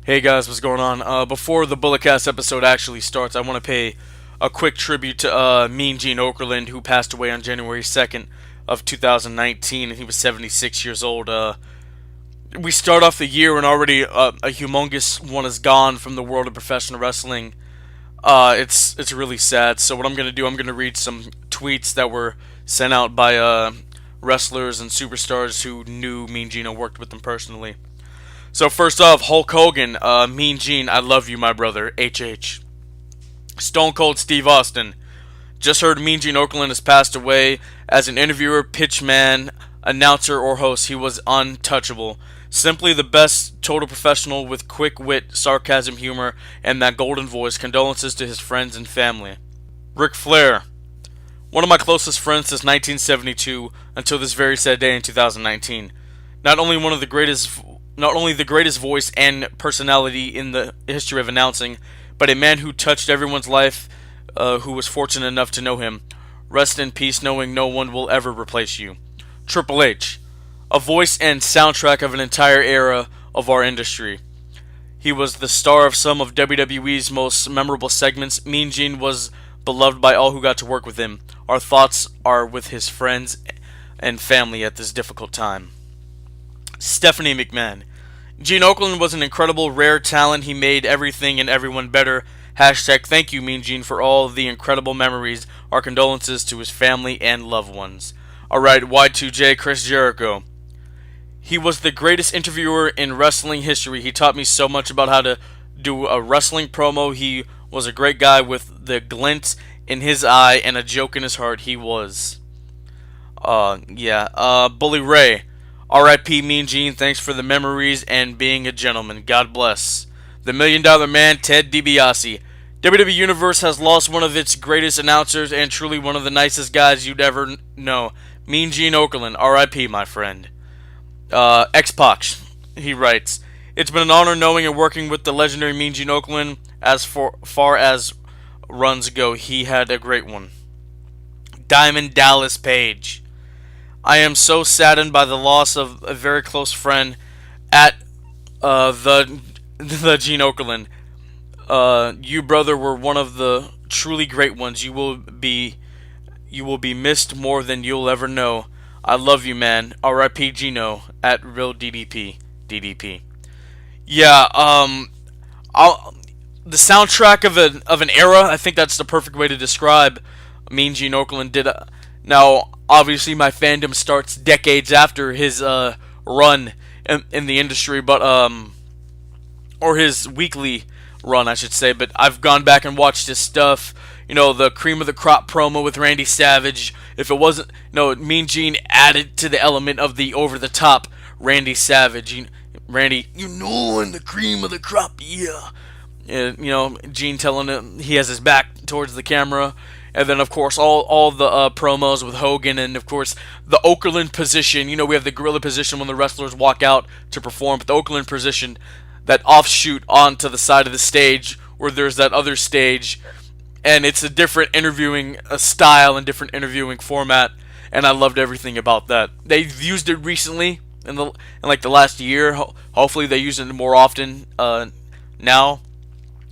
Hey guys, what's going on? Before the Bulletcast episode actually starts, I want to pay a quick tribute to Mean Gene Okerlund, who passed away on January 2nd of 2019, and he was 76 years old. We start off the year and already a humongous one is gone from the world of professional wrestling. It's really sad. So what I'm gonna do, I'm gonna read some tweets that were sent out by wrestlers and superstars who knew Mean Gene and worked with them personally. So first off, Hulk Hogan, Mean Gene, I love you, my brother, HH. Stone Cold Steve Austin, just heard Mean Gene Okerlund has passed away. As an interviewer, pitchman, announcer, or host, he was untouchable. Simply the best total professional with quick wit, sarcasm, humor, and that golden voice. Condolences to his friends and family. Ric Flair, one of my closest friends since 1972 until this very sad day in 2019. Not only the greatest voice and personality in the history of announcing, but a man who touched everyone's life who was fortunate enough to know him. Rest in peace, knowing no one will ever replace you. Triple H, a voice and soundtrack of an entire era of our industry. He was the star of some of WWE's most memorable segments. Mean Gene was beloved by all who got to work with him. Our thoughts are with his friends and family at this difficult time. Stephanie McMahon, Gene Okerlund was an incredible, rare talent. He made everything and everyone better. Hashtag thank you, Mean Gene, for all the incredible memories. Our condolences to his family and loved ones. Alright, Y2J, Chris Jericho. He was the greatest interviewer in wrestling history. He taught me so much about how to do a wrestling promo. He was a great guy with the glint in his eye and a joke in his heart. He was. Bully Ray. R.I.P. Mean Gene, thanks for the memories and being a gentleman. God bless. The $1 Million Man, Ted DiBiase. WWE Universe has lost one of its greatest announcers and truly one of the nicest guys you'd ever know. Mean Gene Okerlund, R.I.P. my friend. X-Pac, he writes, it's been an honor knowing and working with the legendary Mean Gene Okerlund. As far as runs go, he had a great one. Diamond Dallas Page. I am so saddened by the loss of a very close friend at the Gene Okerlund. You, brother, were one of the truly great ones. You will be missed more than you'll ever know. I love you, man. R.I.P. Gino at Real DDP. Yeah, the soundtrack of an era. I think that's the perfect way to describe Mean Gene Okerlund did. Now, obviously, my fandom starts decades after his run in the industry, but or his weekly run, I should say. But I've gone back and watched his stuff. You know, the cream of the crop promo with Randy Savage. If it wasn't, Mean Gene added to the element of the over the top Randy Savage. Randy, and the cream of the crop, yeah. And, Gene telling him he has his back towards the camera. And then, of course, all the promos with Hogan, and, of course, the Okerlund position. We have the gorilla position when the wrestlers walk out to perform, but the Okerlund position, that offshoot onto the side of the stage where there's that other stage, and it's a different interviewing style and different interviewing format, and I loved everything about that. They've used it recently in the last year. Hopefully they use it more often now.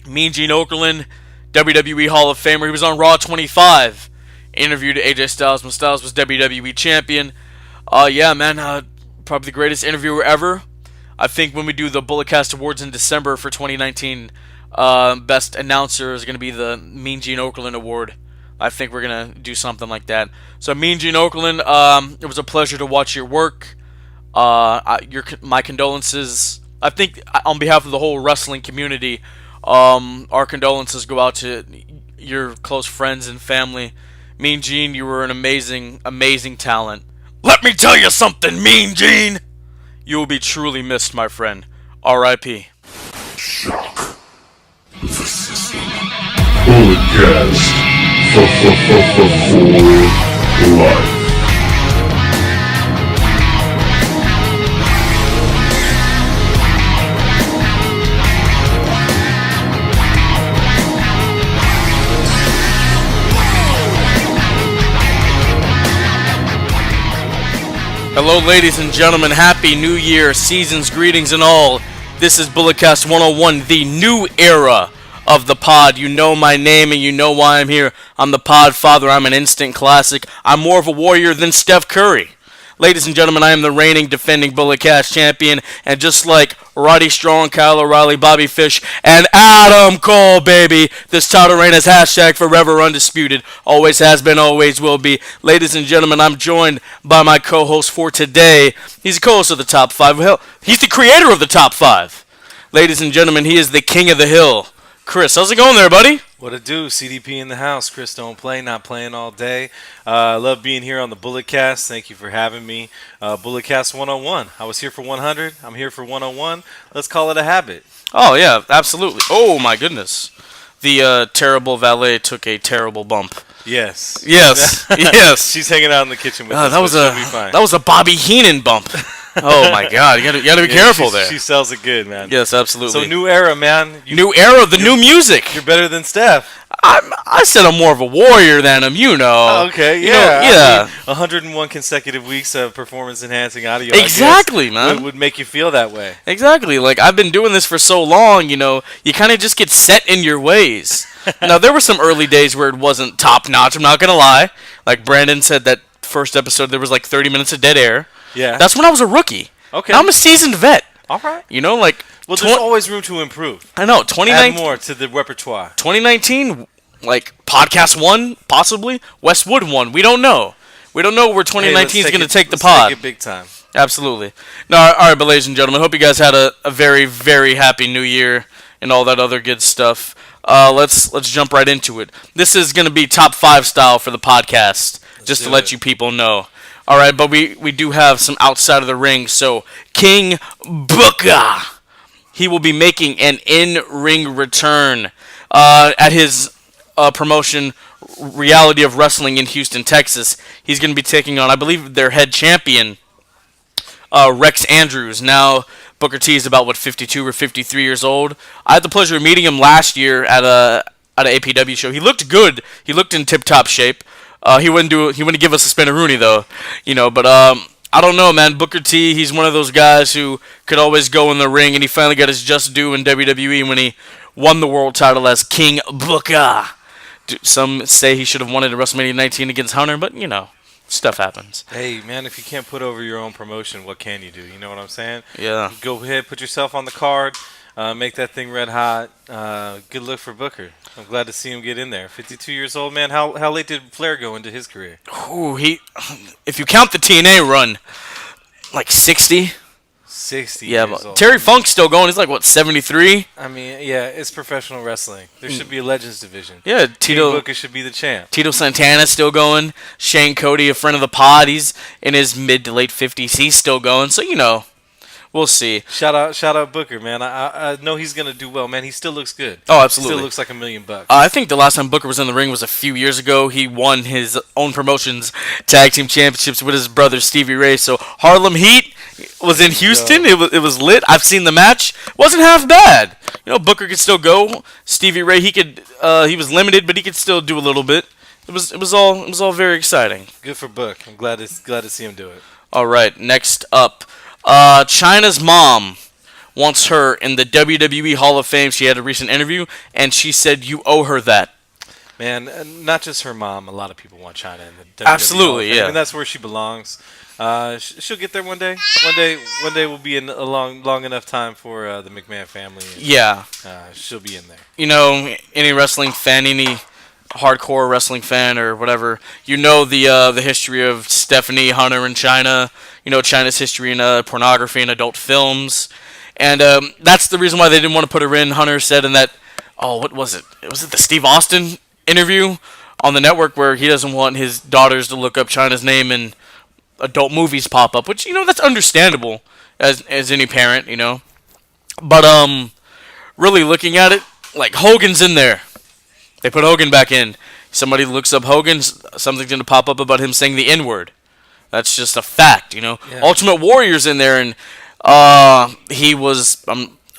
Mean Gene Okerlund, WWE Hall of Famer. He was on Raw 25. Interviewed AJ Styles when Styles was WWE Champion. Probably the greatest interviewer ever. I think when we do the Bulletcast Awards in December for 2019, Best Announcer is going to be the Mean Gene Okerlund Award. I think we're going to do something like that. So, Mean Gene Okerlund, it was a pleasure to watch your work. My condolences. I think on behalf of the whole wrestling community, our condolences go out to your close friends and family. Mean Gene, you were an amazing, amazing talent. Let me tell you something, Mean Gene! You will be truly missed, my friend. R.I.P. Shock the system. Bulletcast for life. Hello, ladies and gentlemen. Happy New Year, seasons, greetings, and all. This is Bulletcast 101, the new era of the pod. You know my name and you know why I'm here. I'm the Podfather. I'm an instant classic. I'm more of a warrior than Steph Curry. Ladies and gentlemen, I am the reigning, defending Bulletcast champion, and just like Roddy Strong, Kyle O'Reilly, Bobby Fish, and Adam Cole, baby, this title reign is hashtag forever undisputed. Always has been, always will be. Ladies and gentlemen, I'm joined by my co-host for today. He's the co-host of the Top 5. Hell, he's the creator of the Top 5. Ladies and gentlemen, he is the king of the hill. Chris, how's it going there, buddy? What it do? CDP in the house. Chris don't play, not playing all day. I love being here on the Bulletcast. Thank you for having me. Bulletcast 101. I was here for 100. I'm here for 101. Let's call it a habit. Oh, yeah, absolutely. Oh, my goodness. The terrible valet took a terrible bump. Yes. Yes. Yes. She's hanging out in the kitchen with us. That was a Bobby Heenan bump. Oh my God! You gotta be careful there. She sells it good, man. Yes, absolutely. So new era, man. New era, the new music. You're better than Steph. I said I'm more of a warrior than him. You know. Okay, You yeah. know, yeah. I mean, 101 consecutive weeks of performance-enhancing audio. Exactly, man. Would make you feel that way. Exactly. Like I've been doing this for so long. You know, you kind of just get set in your ways. Now there were some early days where it wasn't top notch. I'm not gonna lie. Like Brandon said, that first episode there was like 30 minutes of dead air. Yeah. That's when I was a rookie. Okay. Now I'm a seasoned vet. All right. You know, like Well, there's always room to improve. I know. Add 2019. more to the repertoire. 2019, like podcast 1, possibly Westwood 1. We don't know. We don't know where 2019 is going to take the pod. Take it big time. Absolutely. No, all right, but ladies and gentlemen, hope you guys had a very, very happy New Year and all that other good stuff. Let's jump right into it. This is going to be top 5 style for the podcast, just to let you people know. All right, but we do have some outside of the ring. So King Booker, he will be making an in-ring return at his promotion, Reality of Wrestling in Houston, Texas. He's going to be taking on, I believe, their head champion, Rex Andrews. Now, Booker T is about, 52 or 53 years old. I had the pleasure of meeting him last year at an APW show. He looked good. He looked in tip-top shape. He wouldn't give us a spinneroonie though, you know. But I don't know, man. Booker T, he's one of those guys who could always go in the ring, and he finally got his just due in WWE when he won the world title as King Booker. Some say he should have won it at WrestleMania 19 against Hunter, but you know, stuff happens. Hey, man, if you can't put over your own promotion, what can you do? You know what I'm saying? Yeah. Go ahead, put yourself on the card, make that thing red hot. Good look for Booker. I'm glad to see him get in there. 52 years old, man. How late did Flair go into his career? Ooh, if you count the TNA run, like 60. 60 Yeah, years but old. Terry Funk's still going. He's like 73. I mean, yeah, it's professional wrestling. There should be a Legends division. Yeah, King Booker should be the champ. Tito Santana's still going. Shane Cody, a friend of the pod, he's in his mid to late 50s. He's still going. So, you know, we'll see. Shout out Booker, man. I know he's gonna do well, man. He still looks good. Oh, absolutely. Still looks like $1 million. I think the last time Booker was in the ring was a few years ago. He won his own promotion's tag team championships with his brother Stevie Ray. So Harlem Heat was in Houston. It was lit. I've seen the match. Wasn't half bad. You know, Booker could still go. Stevie Ray, he was limited, but he could still do a little bit. It was all very exciting. Good for Book. I'm glad to see him do it. All right, next up. Chyna's mom wants her in the WWE Hall of Fame. She had a recent interview, and she said you owe her that. Man, not just her mom. A lot of people want Chyna in the WWE Absolutely, Hall of Fame, yeah. and that's where she belongs. She'll get there one day. One day will be in a long enough time for the McMahon family. And, Yeah. she'll be in there. You know, any wrestling fan, any hardcore wrestling fan or whatever, you know the history of Stephanie, Hunter, and Chyna. You know Chyna's history in pornography and adult films, and that's the reason why they didn't want to put her in. Hunter said in that, what was it? Was it the Steve Austin interview on the network where he doesn't want his daughters to look up Chyna's name and adult movies pop up, which, you know, that's understandable as any parent, you know. But really looking at it, like Hogan's in there. They put Hogan back in. Somebody looks up Hogan, something's going to pop up about him saying the N-word. That's just a fact, you know. Yeah. Ultimate Warrior's in there, and he was,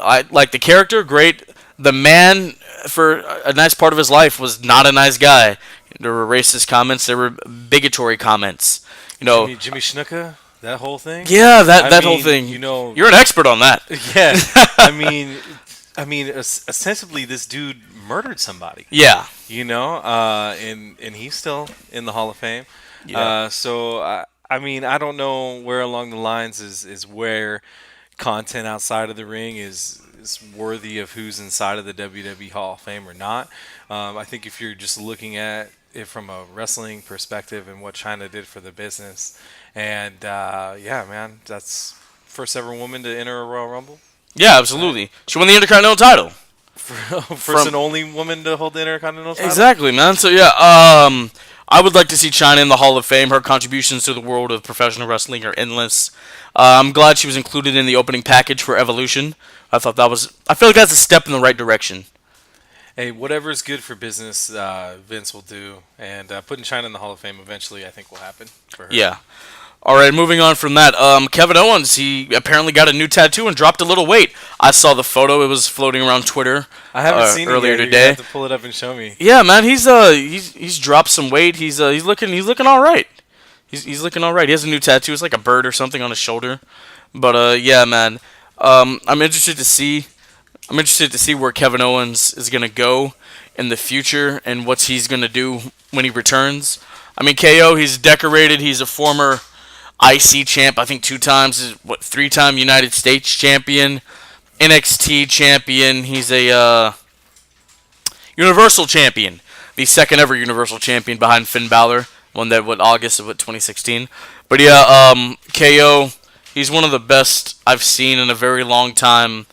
I like the character, great. The man, for a nice part of his life, was not a nice guy. There were racist comments. There were bigotry comments. You know, Jimmy Snuka? That whole thing? Yeah, I that whole mean, thing. you know, You're an expert on that. yeah. I mean, ostensibly, this dude murdered somebody. Yeah. And he's still in the Hall of Fame. Yeah. I mean, I don't know where along the lines is where content outside of the ring is worthy of who's inside of the WWE Hall of Fame or not. I think if you're just looking at it from a wrestling perspective and what China did for the business, and yeah, man, that's first ever woman to enter a Royal Rumble. Yeah, absolutely. She won the Intercontinental title. First and only woman to hold the Intercontinental title. Exactly, man. So yeah, I would like to see China in the Hall of Fame. Her contributions to the world of professional wrestling are endless. I'm glad she was included in the opening package for Evolution. I feel like that's a step in the right direction. Hey, whatever is good for business, Vince will do, and putting China in the Hall of Fame eventually, I think, will happen for her. Yeah. All right, moving on from that. Kevin Owens, he apparently got a new tattoo and dropped a little weight. I saw the photo; it was floating around Twitter. I haven't seen earlier it yet. today. You have to pull it up and show me. Yeah, man, he's dropped some weight. He's looking all right. He's looking all right. He has a new tattoo. It's like a bird or something on his shoulder. But yeah, man, I'm interested to see. I'm interested to see where Kevin Owens is gonna go in the future and what he's gonna do when he returns. I mean, KO, he's decorated. He's a former IC champ, I think 2 times. 3-time United States champion, NXT champion. He's a Universal champion, the second ever Universal champion behind Finn Balor. Won that August of 2016. But yeah, KO, he's one of the best I've seen in a very long time.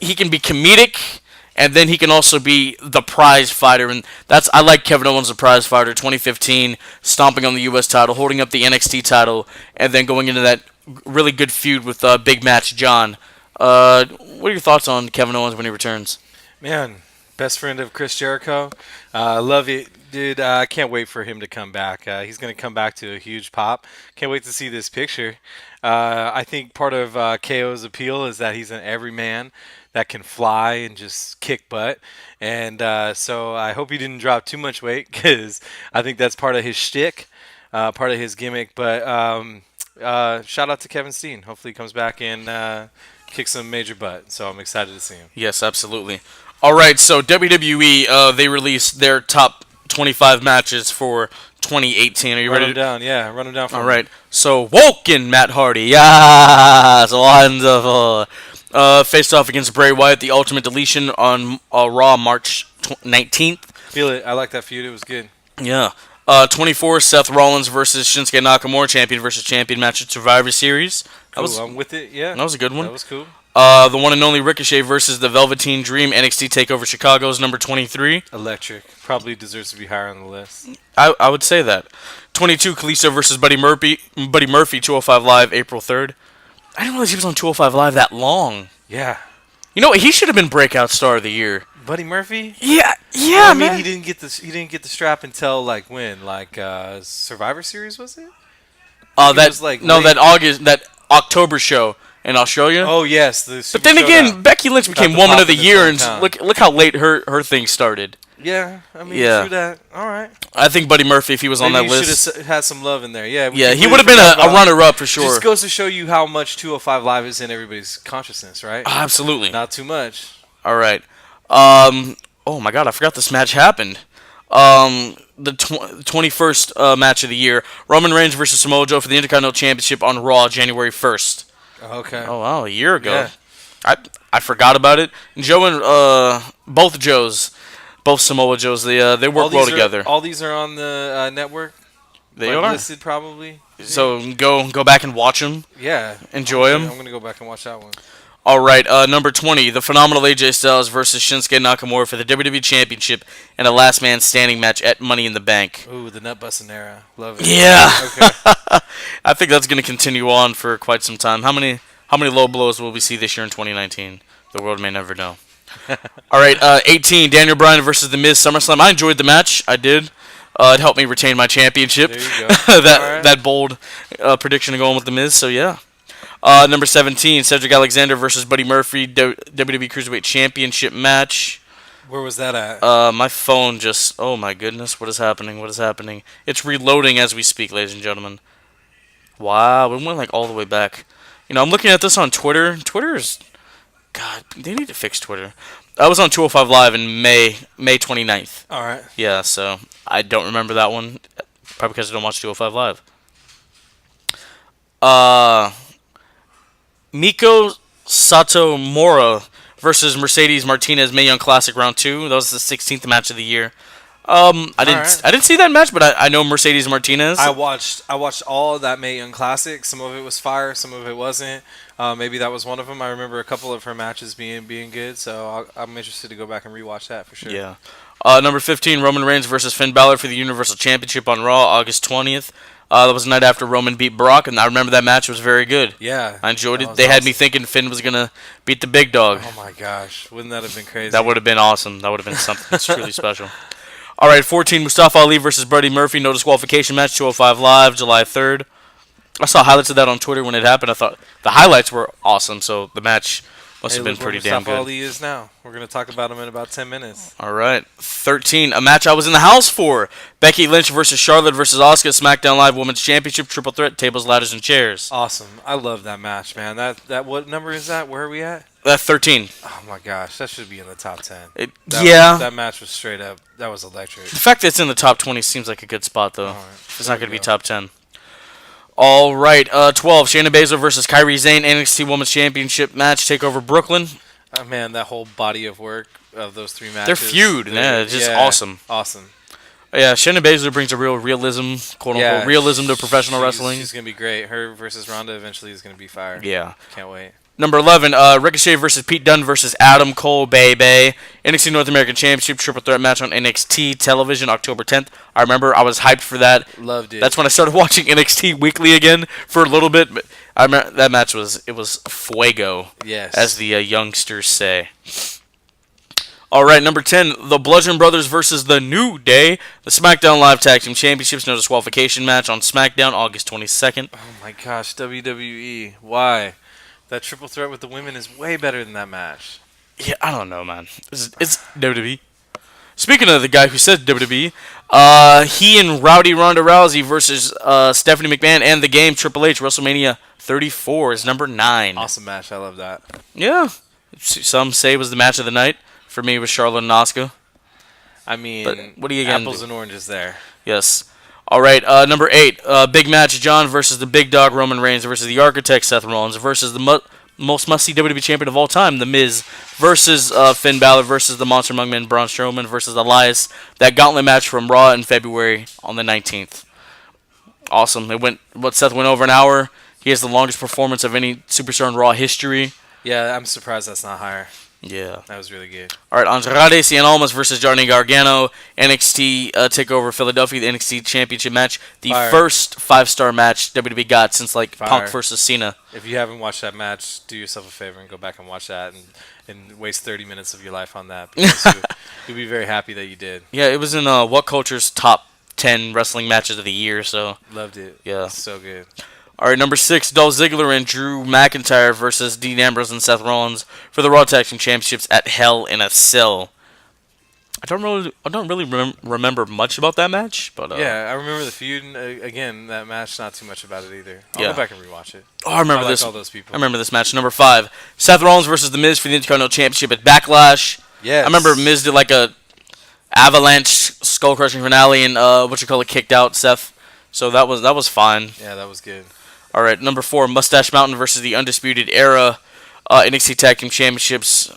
He can be comedic, and then he can also be the prize fighter, and I like Kevin Owens, the prize fighter. 2015, stomping on the U.S. title, holding up the NXT title, and then going into that really good feud with Big Match John. What are your thoughts on Kevin Owens when he returns? Man, best friend of Chris Jericho. Love it, dude. I can't wait for him to come back. He's going to come back to a huge pop. Can't wait to see this picture. I think part of KO's appeal is that he's an everyman that can fly and just kick butt. And so I hope he didn't drop too much weight because I think that's part of his shtick, part of his gimmick. But shout out to Kevin Steen. Hopefully he comes back and kicks some major butt. So I'm excited to see him. Yes, absolutely. All right, so WWE, they released their top 25 matches for 2018. Are you ready? Run them down, yeah. Run them down for me. All right. So, Woken Matt Hardy. Yes! Wonderful. Faced off against Bray Wyatt, the Ultimate Deletion on Raw March 19th. Feel it. I like that feud. It was good. Yeah. 24, Seth Rollins versus Shinsuke Nakamura, champion versus champion match at Survivor Series. Cool. I'm with it, yeah. That was a good one. That was cool. The one and only Ricochet versus the Velveteen Dream, NXT TakeOver Chicago's number 23. Electric. Probably deserves to be higher on the list. I would say that. 22, Kalisto versus Buddy Murphy, 205 Live, April 3rd. I didn't realize he was on 205 Live that long. Yeah. You know what? He should have been Breakout Star of the Year. Buddy Murphy? Yeah, Well, I mean, man. he didn't get the strap until like when? Like Survivor Series was it? That October show in Australia. Oh yes, the but Super then again, Showdown. Becky Lynch became the Woman pop of the at the Year, same and time. look how late her thing started. Yeah, I mean, Yeah. true that. All right. I think Buddy Murphy, if he was on Maybe that you list, should have had some love in there. Yeah. we yeah, he completely would have been forgot a about- runner-up for sure. Just goes to show you how much 205 Live is in everybody's consciousness, right? Absolutely. Not too much. All right. Oh my God, I forgot this match happened. The 21st match of the year, Roman Reigns versus Samoa Joe for the Intercontinental Championship on Raw, January 1st. Okay. Oh wow, a year ago. Yeah. I forgot about it. Joe and both Samoa Joes, they work well together. All these are on the network. They like are listed probably. So go back and watch them. Yeah. Enjoy I'm 'em. I'm gonna go back and watch that one. All right, number 20, the phenomenal AJ Styles versus Shinsuke Nakamura for the WWE Championship in a last man standing match at Money in the Bank. Ooh, the nut busting era. Love it. Yeah. Okay. I think that's going to continue on for quite some time. How many low blows will we see this year in 2019? The world may never know. All right, 18, Daniel Bryan versus The Miz SummerSlam. I enjoyed the match. I did. It helped me retain my championship. There you go. that bold prediction to go on with The Miz. So yeah. Number 17, Cedric Alexander versus Buddy Murphy, WWE Cruiserweight Championship match. Where was that at? My phone just... Oh, my goodness. What is happening? It's reloading as we speak, ladies and gentlemen. Wow, we went like all the way back. I'm looking at this on Twitter. Twitter is God. They need to fix Twitter. I was on 205 Live in May 29th. All right. Yeah, so I don't remember that one. Probably because I don't watch 205 Live. Uh, Miko Satomura versus Mercedes Martinez Mae Young Classic Round 2. That was the 16th match of the year. I didn't see that match, but I know Mercedes Martinez. I watched all of that Mae Young Classic. Some of it was fire, some of it wasn't. Maybe that was one of them. I remember a couple of her matches being good, so I'm interested to go back and rewatch that for sure. Yeah. Number 15, Roman Reigns versus Finn Balor for the Universal Championship on Raw, August 20th. That was the night after Roman beat Brock, and I remember that match was very good. Yeah, I enjoyed it. was They had awesome. me thinking Finn was going to beat the big dog. Oh my gosh, wouldn't that have been crazy? That would have been awesome. That would have been something that's truly special. All right, 14, Mustafa Ali versus Buddy Murphy, no disqualification match, 205 Live, July 3rd. I saw highlights of that on Twitter when it happened. I thought the highlights were awesome, so the match must have been look where pretty damn Mustafa good. Ali is now. We're gonna talk about him in about 10 minutes. All right, 13, a match I was in the house for. Becky Lynch versus Charlotte versus Asuka, SmackDown Live Women's Championship, triple threat, tables, ladders, and chairs. Awesome. I love that match, man. That what number is that? Where are we at? 13. Oh my gosh, that should be in the top 10. Yeah. That match was straight up. That was electric. The fact that it's in the top 20 seems like a good spot, though. All right, It's there not going to we be go. top 10. All right, 12, Shayna Baszler versus Kairi Sane, NXT Women's Championship match, TakeOver Brooklyn. Man, that whole body of work of those three matches. Their feud, yeah, it's just awesome. Awesome. Yeah, Shayna Baszler brings a real realism, quote-unquote, realism to professional wrestling. She's going to be great. Her versus Ronda eventually is going to be fire. Yeah. Can't wait. Number 11, Ricochet versus Pete Dunne versus Adam Cole, baby. NXT North American Championship triple threat match on NXT television, October 10th. I remember I was hyped for that. Loved it. That's when I started watching NXT weekly again for a little bit. But I remember that match was fuego, Yes. as the youngsters say. All right, number 10, the Bludgeon Brothers versus the New Day, the SmackDown Live Tag Team Championships no disqualification match on SmackDown, August 22nd. Oh my gosh, WWE. Why? That triple threat with the women is way better than that match. Yeah, I don't know, man. It's WWE. Speaking of the guy who said WWE, he and Rowdy Ronda Rousey versus Stephanie McMahon and The Game Triple H WrestleMania 34 is number 9. Awesome match. I love that. Yeah, some say it was the match of the night. For me, it was Charlotte and Asuka. I mean, But what are you gonna apples do? and oranges there. Yes. All right, number 8, big match, John versus the Big Dog Roman Reigns versus the Architect Seth Rollins versus the most must-see WWE champion of all time, The Miz, versus Finn Balor versus the Monster Among Men Braun Strowman versus Elias. That gauntlet match from Raw in February on the 19th. Awesome. Seth went over an hour. He has the longest performance of any superstar in Raw history. Yeah, I'm surprised that's not higher. Yeah. That was really good. All right, Andrade Cien Almas versus Johnny Gargano, NXT TakeOver Philadelphia, the NXT Championship match, the Fire. first 5-star match WWE got since Fire. Punk versus Cena. If you haven't watched that match, do yourself a favor and go back and watch that and waste 30 minutes of your life on that. Because you'll be very happy that you did. Yeah, it was in What Culture's top 10 wrestling matches of the year. So Loved it. Yeah. So good. all right, number 6, Dolph Ziggler and Drew McIntyre versus Dean Ambrose and Seth Rollins for the Raw Tag Team Championships at Hell in a Cell. I don't really remember much about that match, but Yeah, I remember the feud. And, again, that match, not too much about it either. I'll Yeah. go back and rewatch it. I remember I like this. all those people. I remember this match. Number 5, Seth Rollins versus The Miz for the Intercontinental Championship at Backlash. Yes. I remember Miz did like a avalanche skull crushing finale and kicked out Seth. So that was fine. Yeah, that was good. All right, number 4, Mustache Mountain versus the Undisputed Era NXT Tag Team Championships,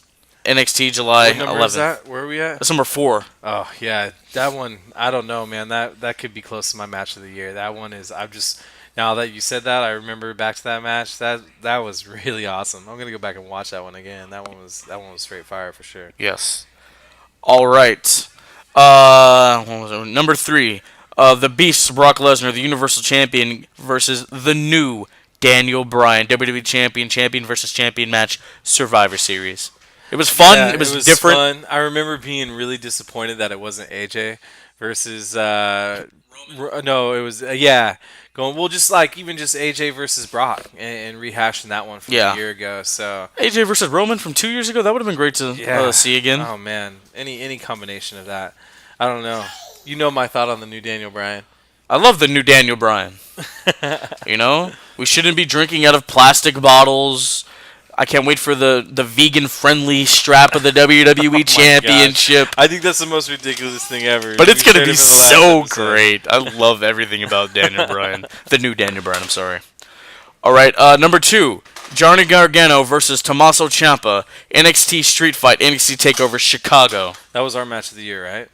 NXT July What number 11th. is that? Where are we at? That's number 4. Oh, yeah. That one, I don't know, man. That could be close to my match of the year. That one is, now that you said that, I remember back to that match. That was really awesome. I'm going to go back and watch that one again. That one was straight fire for sure. Yes. All right. What was it? Number 3, the Beast Brock Lesnar, the Universal Champion versus the new Daniel Bryan, WWE Champion versus Champion match, Survivor Series. It was fun. Yeah, it was different. Fun. I remember being really disappointed that it wasn't AJ versus no, it was going well, just like even just AJ versus Brock and rehashing that one from Yeah. a year ago. So AJ versus Roman from 2 years ago. That would have been great to see again. Oh man, any combination of that. I don't know. You know my thought on the new Daniel Bryan. I love the new Daniel Bryan. You know, we shouldn't be drinking out of plastic bottles. I can't wait for the vegan-friendly strap of the WWE Oh my Championship. gosh. I think that's the most ridiculous thing ever. But it's We going to shared be it from the last so episode. great. I love everything about Daniel Bryan. The new Daniel Bryan, I'm sorry. All right, number 2. Johnny Gargano versus Tommaso Ciampa. NXT Street Fight, NXT TakeOver Chicago. That was our match of the year, right?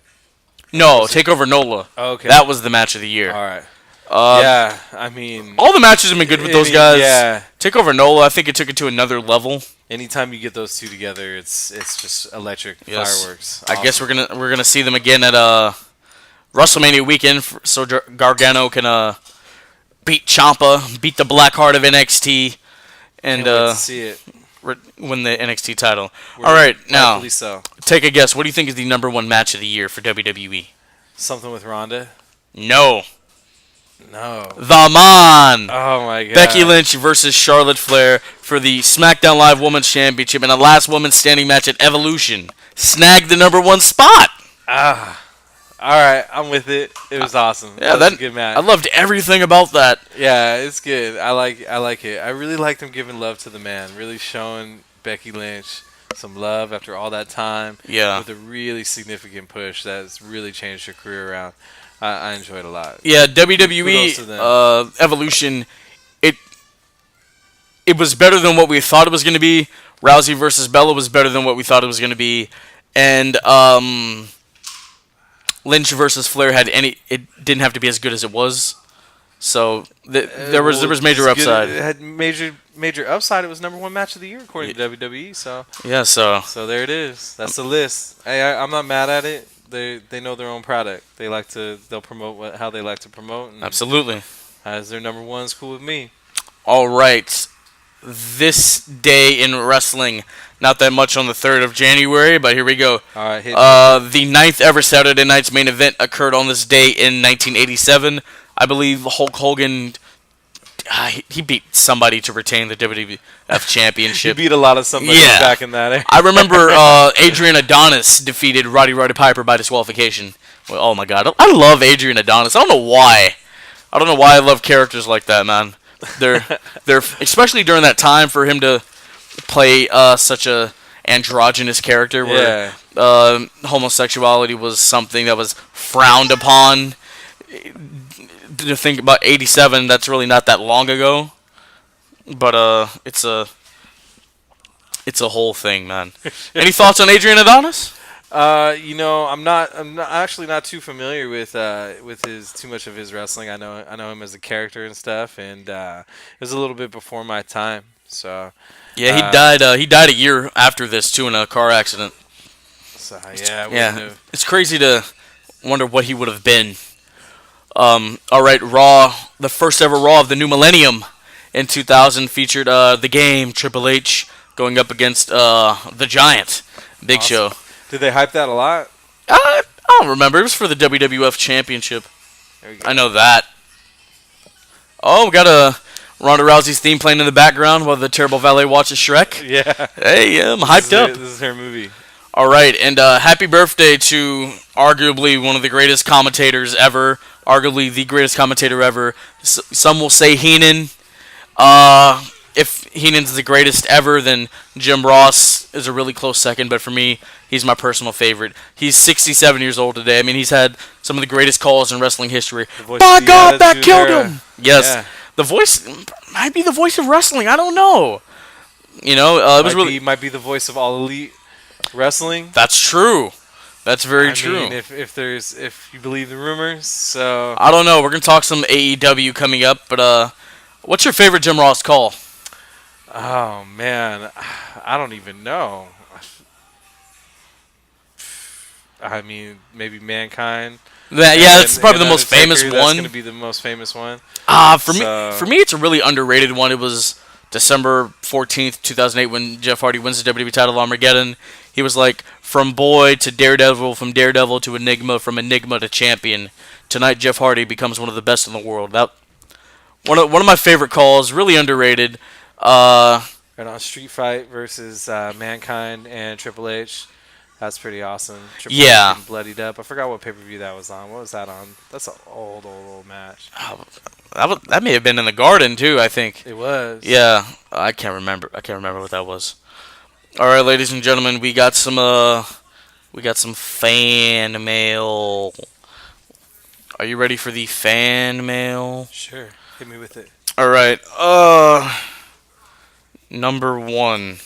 No, TakeOver NOLA. Okay. That was the match of the year. All right. Uh, Yeah, I mean, All the matches have been good with those guys. Yeah. TakeOver NOLA, I think it took it to another level. Anytime you get those two together, it's just electric Yes. fireworks. I guess we're gonna see them again at WrestleMania weekend, so Gargano can beat Ciampa, beat the Blackheart of NXT, and Can't wait to see it. win the NXT title. All right, now Rightfully so. take a guess. What do you think is the number 1 match of the year for WWE? Something with Ronda. No, No. the Man. Oh my god. Becky Lynch versus Charlotte Flair for the SmackDown Live Women's Championship and a last woman standing match at Evolution. Snagged the number 1 spot. Ah. All right, I'm with it. It was awesome. Yeah, That was a good match. I loved everything about that. Yeah, it's good. I like it. I really like them giving love to the man. Really showing Becky Lynch some love after all that time. Yeah. With a really significant push that's really changed her career around. I enjoyed it a lot. Yeah, Kudos to WWE them. Evolution. It was better than what we thought it was going to be. Rousey versus Bella was better than what we thought it was going to be, and Lynch versus Flair it didn't have to be as good as it was. So there was major It's good. upside. It had major upside. It was number 1 match of the year according to WWE. So Yeah, so there it is. That's the list. I'm not mad at it. They know their own product. They'll promote how they like to promote. And absolutely. as their number 1 is cool with me. All right. This day in wrestling, not that much on the 3rd of January, but here we go. All right, hit The 9th ever Saturday night's main event occurred on this day in 1987. I believe Hulk Hogan, he beat somebody to retain the WWF You Championship. beat a lot of somebody Yeah. back in that era. I remember Adrian Adonis defeated Roddy Piper by disqualification. Well, oh my God, I love Adrian Adonis. I don't know why. I love characters like that, man. They're especially during that time for him to play such a androgynous character where homosexuality was something that was frowned upon. To think about 87, that's really not that long ago. But it's a whole thing, man. Any thoughts on Adrian Adonis? I'm actually not too familiar with too much of his wrestling. I know him as a character and stuff, and it was a little bit before my time. So Yeah, he died a year after this too in a car accident. So yeah, Yeah, it's crazy to wonder what he would have been. All right, Raw, the first ever Raw of the new millennium in 2000 featured The Game, Triple H going up against the Giant, Big Show. Did they hype that a lot? I don't remember. It was for the WWF Championship. There we go. I know that. Oh, we got a Ronda Rousey's theme playing in the background while the terrible valet watches Shrek. Yeah. Hey, I'm hyped up. This is her movie. All right, and happy birthday to arguably one of the greatest commentators ever, arguably the greatest commentator ever. Some will say Heenan. If Heenan's the greatest ever, then Jim Ross is a really close second, but for me, he's my personal favorite. He's 67 years old today. I mean, he's had some of the greatest calls in wrestling history. By God, that killed him! Yes, Yeah. the voice might be the voice of wrestling. I don't know. You know, it was really... might be the voice of all elite wrestling. That's true. That's very true. I mean, if you believe the rumors, so I don't know. We're gonna talk some AEW coming up, but what's your favorite Jim Ross call? oh man, I don't even know. I mean, maybe Mankind. That's probably the most Undertaker, famous That's one. going to be the most famous one. For me, it's a really underrated one. It was December 14th, 2008, when Jeff Hardy wins the WWE title, Armageddon. He was like, from boy to Daredevil, from Daredevil to Enigma, from Enigma to champion. Tonight, Jeff Hardy becomes one of the best in the world. That one of my favorite calls, really underrated. And on Street Fight versus Mankind and Triple H, That's pretty awesome. Triple H Yeah. getting bloodied up. I forgot what pay-per-view that was on. What was that on? That's an old match. That may have been in the Garden too, I think. It was. Yeah, I can't remember. I can't remember what that was. All right, ladies and gentlemen, we got some fan mail. Are you ready for the fan mail? Sure. Hit me with it. All right. Number 1.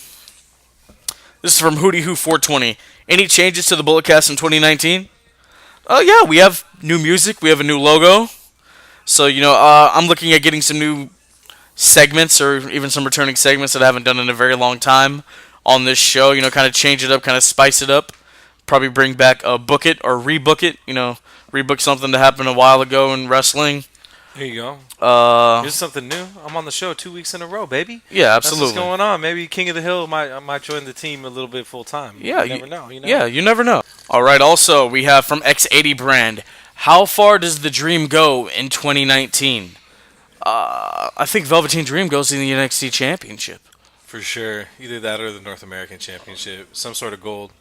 This is from Hootie Who 420. Any changes to the Bulletcast in 2019? Yeah, we have new music. We have a new logo. So, I'm looking at getting some new segments or even some returning segments that I haven't done in a very long time on this show. Kind of change it up, kind of spice it up. Probably bring back Book It or Rebook It. Rebook something that happened a while ago in wrestling. There you go. Uh, Here's something new. I'm on the show 2 weeks in a row, baby. Yeah, absolutely. That's what's going on. Maybe King of the Hill might join the team a little bit full time. Yeah, you never know. Yeah, you never know. All right. Also, we have from X80 brand. How far does the Dream go in 2019? I think Velveteen Dream goes in the NXT Championship. For sure. Either that or the North American Championship. Some sort of gold.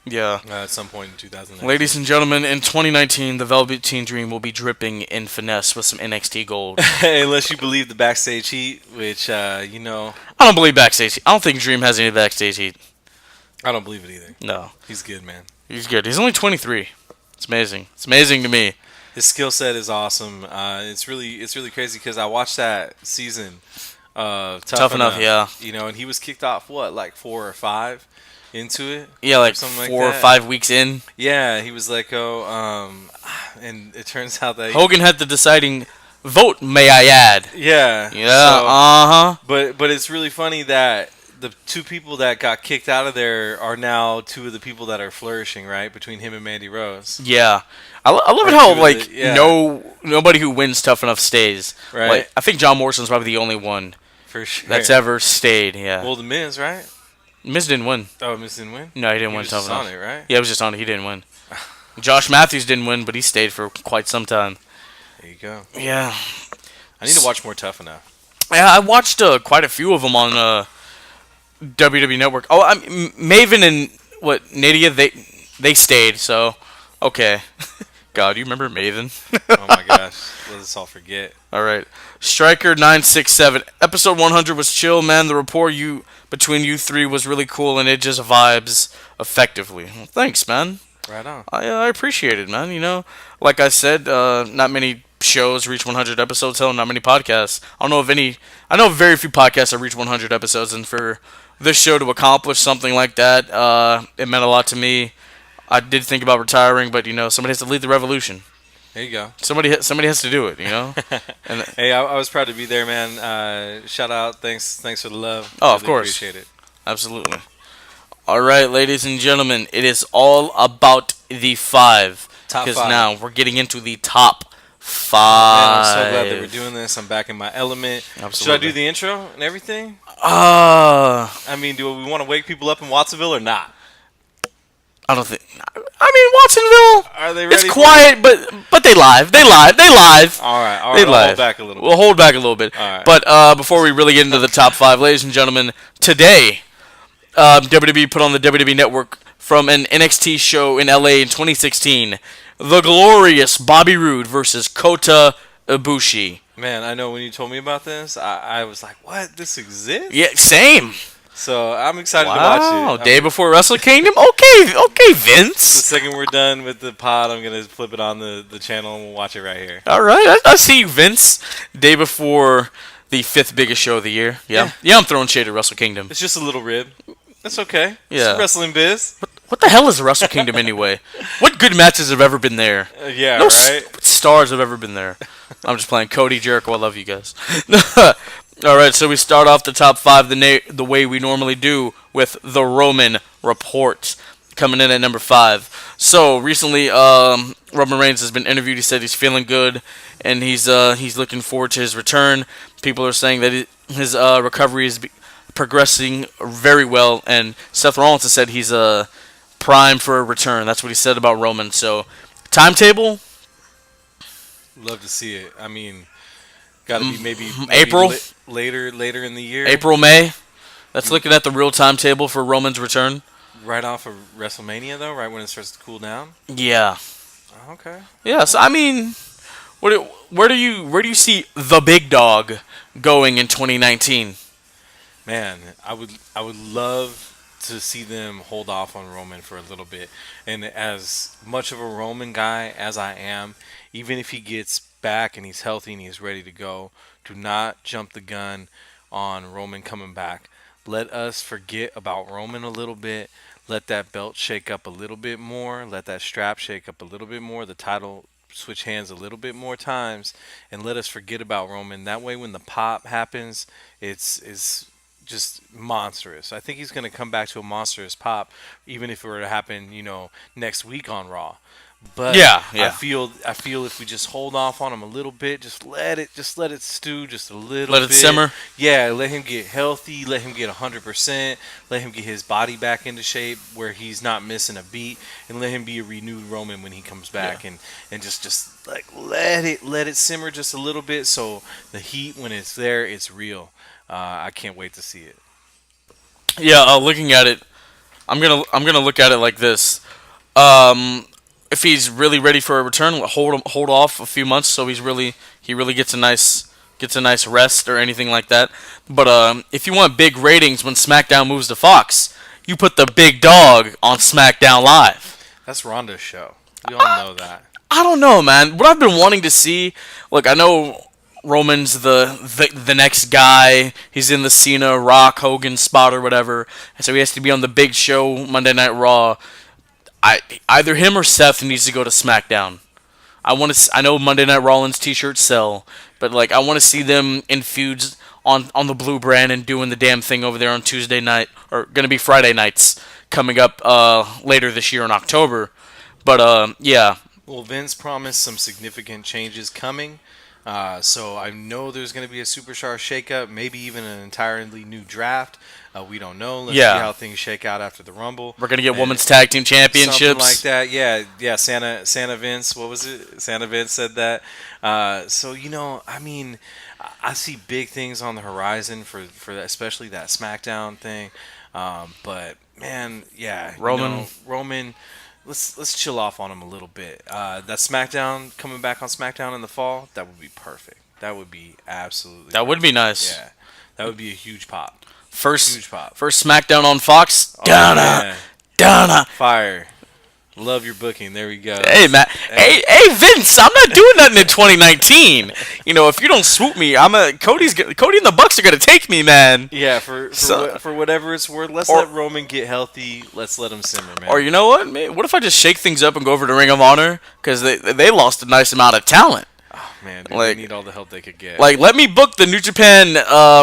Yeah. At some point in 2019. Ladies and gentlemen, in 2019, the Velveteen Dream will be dripping in finesse with some NXT gold. Unless you believe the backstage heat, which, I don't believe backstage heat. I don't think Dream has any backstage heat. I don't believe it either. No. He's good, man. He's good. He's only 23. It's amazing. It's amazing to me. His skill set is awesome. It's really crazy because I watched that season Tough Enough, yeah. And he was kicked off, like 4 or 5 into it? Yeah, like something 4 like or 5 weeks in. Yeah, he was like, and it turns out that Hogan had the deciding vote, may I add. Yeah. Yeah, But it's really funny that the 2 people that got kicked out of there are now 2 of the people that are flourishing, right? Between him and Mandy Rose. Yeah. I love it how, nobody who wins Tough Enough stays. Right. Like, I think John Morrison's probably the only one for sure that's ever stayed, yeah. Well, the Miz, right? Miz didn't win. Oh, Miz didn't win? No, he didn't win was Tough just Enough. on it, right? Yeah, it was just on it. He didn't win. Josh Matthews didn't win, but he stayed for quite some time. There you go. Yeah. I need to watch more Tough Enough. Yeah, I watched quite a few of them on WWE Network. Oh, Maven and Nadia, they stayed. So, okay. God, you remember Maven? Oh my gosh, let us all forget. All right, Striker 967. Episode 100 was chill, man. The rapport between you 3 was really cool, and it just vibes effectively. Well, thanks, man. Right on. I appreciate it, man. Like I said, not many shows reach 100 episodes. Hell, not many podcasts. I know of very few podcasts that reach 100 episodes, and for this show to accomplish something like that, it meant a lot to me. I did think about retiring, but somebody has to lead the revolution. There you go. Somebody has to do it. And hey, I was proud to be there, man. Shout out, thanks for the love. Oh, really of course, appreciate it. Absolutely. All right, ladies and gentlemen, it is all about the 5. Top 5. Because now we're getting into the top 5. Man, I'm so glad that we're doing this. I'm back in my element. Absolutely. Should I do the intro and everything? I mean, do we want to wake people up in Watsonville or not? I don't think. Watsonville. Are they ready? It's quiet, but they live. They live. All right. They I'll live. hold back a little bit. We'll hold back a little bit. All right. But before we really get into the top 5, ladies and gentlemen, today WWE put on the WWE Network from an NXT show in LA in 2016, the glorious Bobby Roode versus Kota Ibushi. Man, I know when you told me about this, I was like, what? This exists? Yeah, same. So I'm excited to watch it. Day before Wrestle Kingdom? Okay, Vince. The second we're done with the pod, I'm going to flip it on the channel and we'll watch it right here. All right, I see you, Vince. Day before the 5th biggest show of the year. Yeah, I'm throwing shade at Wrestle Kingdom. It's just a little rib. That's okay. Yeah. It's wrestling biz. What the hell is Wrestle Kingdom anyway? What good matches have ever been there? Yeah, no right? Stars have ever been there. I'm just playing Cody Jericho. I love you guys. All right, so we start off the top 5 the way we normally do with the Roman Report, coming in at number 5. So recently, Roman Reigns has been interviewed. He said he's feeling good, and he's looking forward to his return. People are saying that his recovery is progressing very well, and Seth Rollins has said he's primed for a return. That's what he said about Roman. So, timetable? Love to see it. I mean, got to be maybe April? Later in the year. April, May? That's looking at the real timetable for Roman's return. Right off of WrestleMania, though, right when it starts to cool down. Yeah. Okay. Yes. I mean, where do you see the big dog going in 2019? Man, I would love to see them hold off on Roman for a little bit. And as much of a Roman guy as I am, even if he gets back and he's healthy and he's ready to go, do not jump the gun on Roman coming back. Let us forget about Roman a little bit. Let that belt shake up a little bit more. Let that strap shake up a little bit more. The title switch hands a little bit more times, and let us forget about Roman. That way, when the pop happens, it's just monstrous. I think he's going to come back to a monstrous pop, even if it were to happen, next week on Raw. But Yeah. I Yeah. feel I feel if we just hold off on him a little bit, just let it stew just a little Let it bit. simmer. Yeah, let him get healthy, let him get 100%, let him get his body back into shape where he's not missing a beat, and let him be a renewed Roman when he comes back, and just like let it simmer just a little bit so the heat when it's there, it's real. I can't wait to see it. Yeah. Looking at it, I'm gonna look at it like this. Um, if he's really ready for a return, hold off a few months so he really gets a nice rest or anything like that. But if you want big ratings when SmackDown moves to Fox, you put the big dog on SmackDown Live. That's Ronda's show. We all know that. I don't know, man. What I've been wanting to see, look, I know Roman's the next guy. He's in the Cena, Rock, Hogan spot or whatever, and so he has to be on the big show Monday Night Raw. Either him or Seth needs to go to SmackDown. I know Monday Night Rollins t-shirts sell, but like I want to see them in feuds on the blue brand and doing the damn thing over there on Tuesday night or gonna be Friday nights coming up later this year in October. But yeah, Well, Vince promised some significant changes coming. So I know there's going to be a superstar shakeup, maybe even an entirely new draft. We don't know. Let's see Yeah. how things shake out after the Rumble. we're gonna get And women's tag team something like championships. that. Yeah, yeah. Santa Vince. What was it? Santa Vince said that. So I mean, I see big things on the horizon for especially that SmackDown thing. But man, yeah, Roman. Roman. Let's chill off on him a little bit. That SmackDown coming back on SmackDown in the fall, that would be perfect. That would be absolutely That would be perfect. nice. Yeah, that would be a huge pop. First Huge pop. first SmackDown on Fox. Oh Donna, yeah, Donna. fire. Love your booking. There we go. Hey Matt, hey Vince, I'm not doing nothing in 2019. If you don't swoop me, Cody and the Bucks are gonna take me, man. Yeah, for So, for whatever it's worth, let's or let Roman get healthy. Let's let him simmer, man. or you know what? What if I just shake things up and go over to Ring of Honor because they lost a nice amount of talent. Oh man, dude, Like they need all the help they could get. let me book the New Japan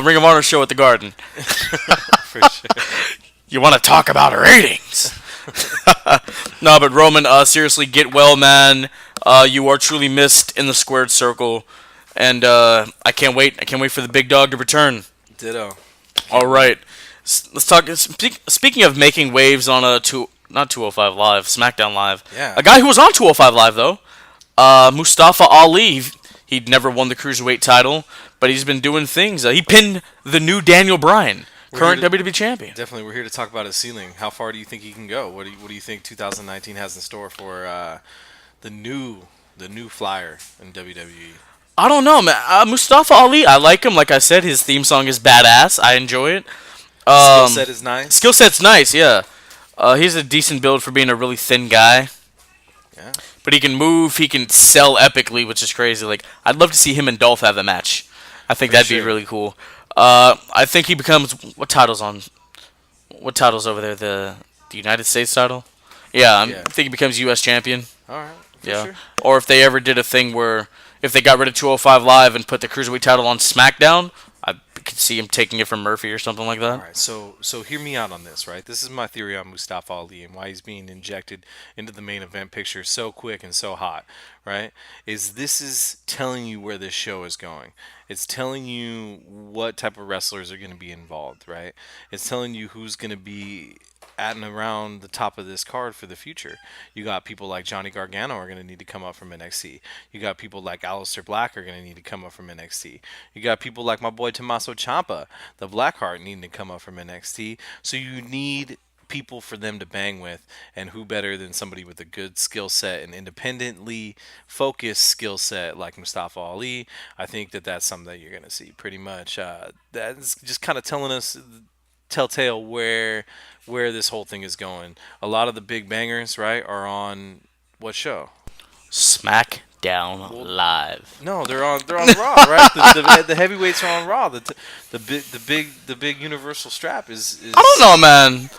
Ring of Honor show at the Garden. For sure. You want to talk about ratings? No, but Roman, seriously, get well, man. You are truly missed in the squared circle, and I can't wait. I can't wait for the big dog to return. Ditto. All right, let's talk. Speaking of making waves on not 205 Live, SmackDown Live. Yeah. A guy who was on 205 Live though, Mustafa Ali. He'd never won the cruiserweight title, but he's been doing things. He pinned the new Daniel Bryan, current here to- WWE champion. Definitely, we're here to talk about his ceiling. How far do you think he can go? What do you think 2019 has in store for the new flyer in WWE? I don't know, man. Mustafa Ali, I like him. Like I said, his theme song is badass. I enjoy it. Skill set is nice. Skill set's nice, yeah. He's a decent build for being a really thin guy. Yeah. But he can move, he can sell epically, which is crazy. Like, I'd love to see him and Dolph have a match. I think For that'd be sure. really cool. I think he becomes what title's on? What title's over there? The United States title? Yeah, Yeah. I think he becomes U.S. champion. All right. For Yeah. sure. Or if they ever did a thing where if they got rid of 205 Live and put the cruiserweight title on SmackDown, I could see him taking it from Murphy or something like that. All right, so hear me out on this, right? This is my theory on Mustafa Ali and why he's being injected into the main event picture so quick and so hot, right? This is telling you where this show is going. It's telling you what type of wrestlers are going to be involved, right? It's telling you who's going to be at and around the top of this card for the future. You got people like Johnny Gargano are going to need to come up from NXT. You got people like Aleister Black are going to need to come up from NXT. You got people like my boy Tommaso Ciampa, the Blackheart, needing to come up from NXT. So you need people for them to bang with, and who better than somebody with a good skill set and independently focused skill set like Mustafa Ali. I think that that's something that you're going to see pretty much. That's just kind of telling us telltale where this whole thing is going. A lot of the big bangers, right, are on what show? SmackDown Well, Live. No, they're on Raw, right? The heavyweights are on Raw. The big Universal strap is. I don't know, man.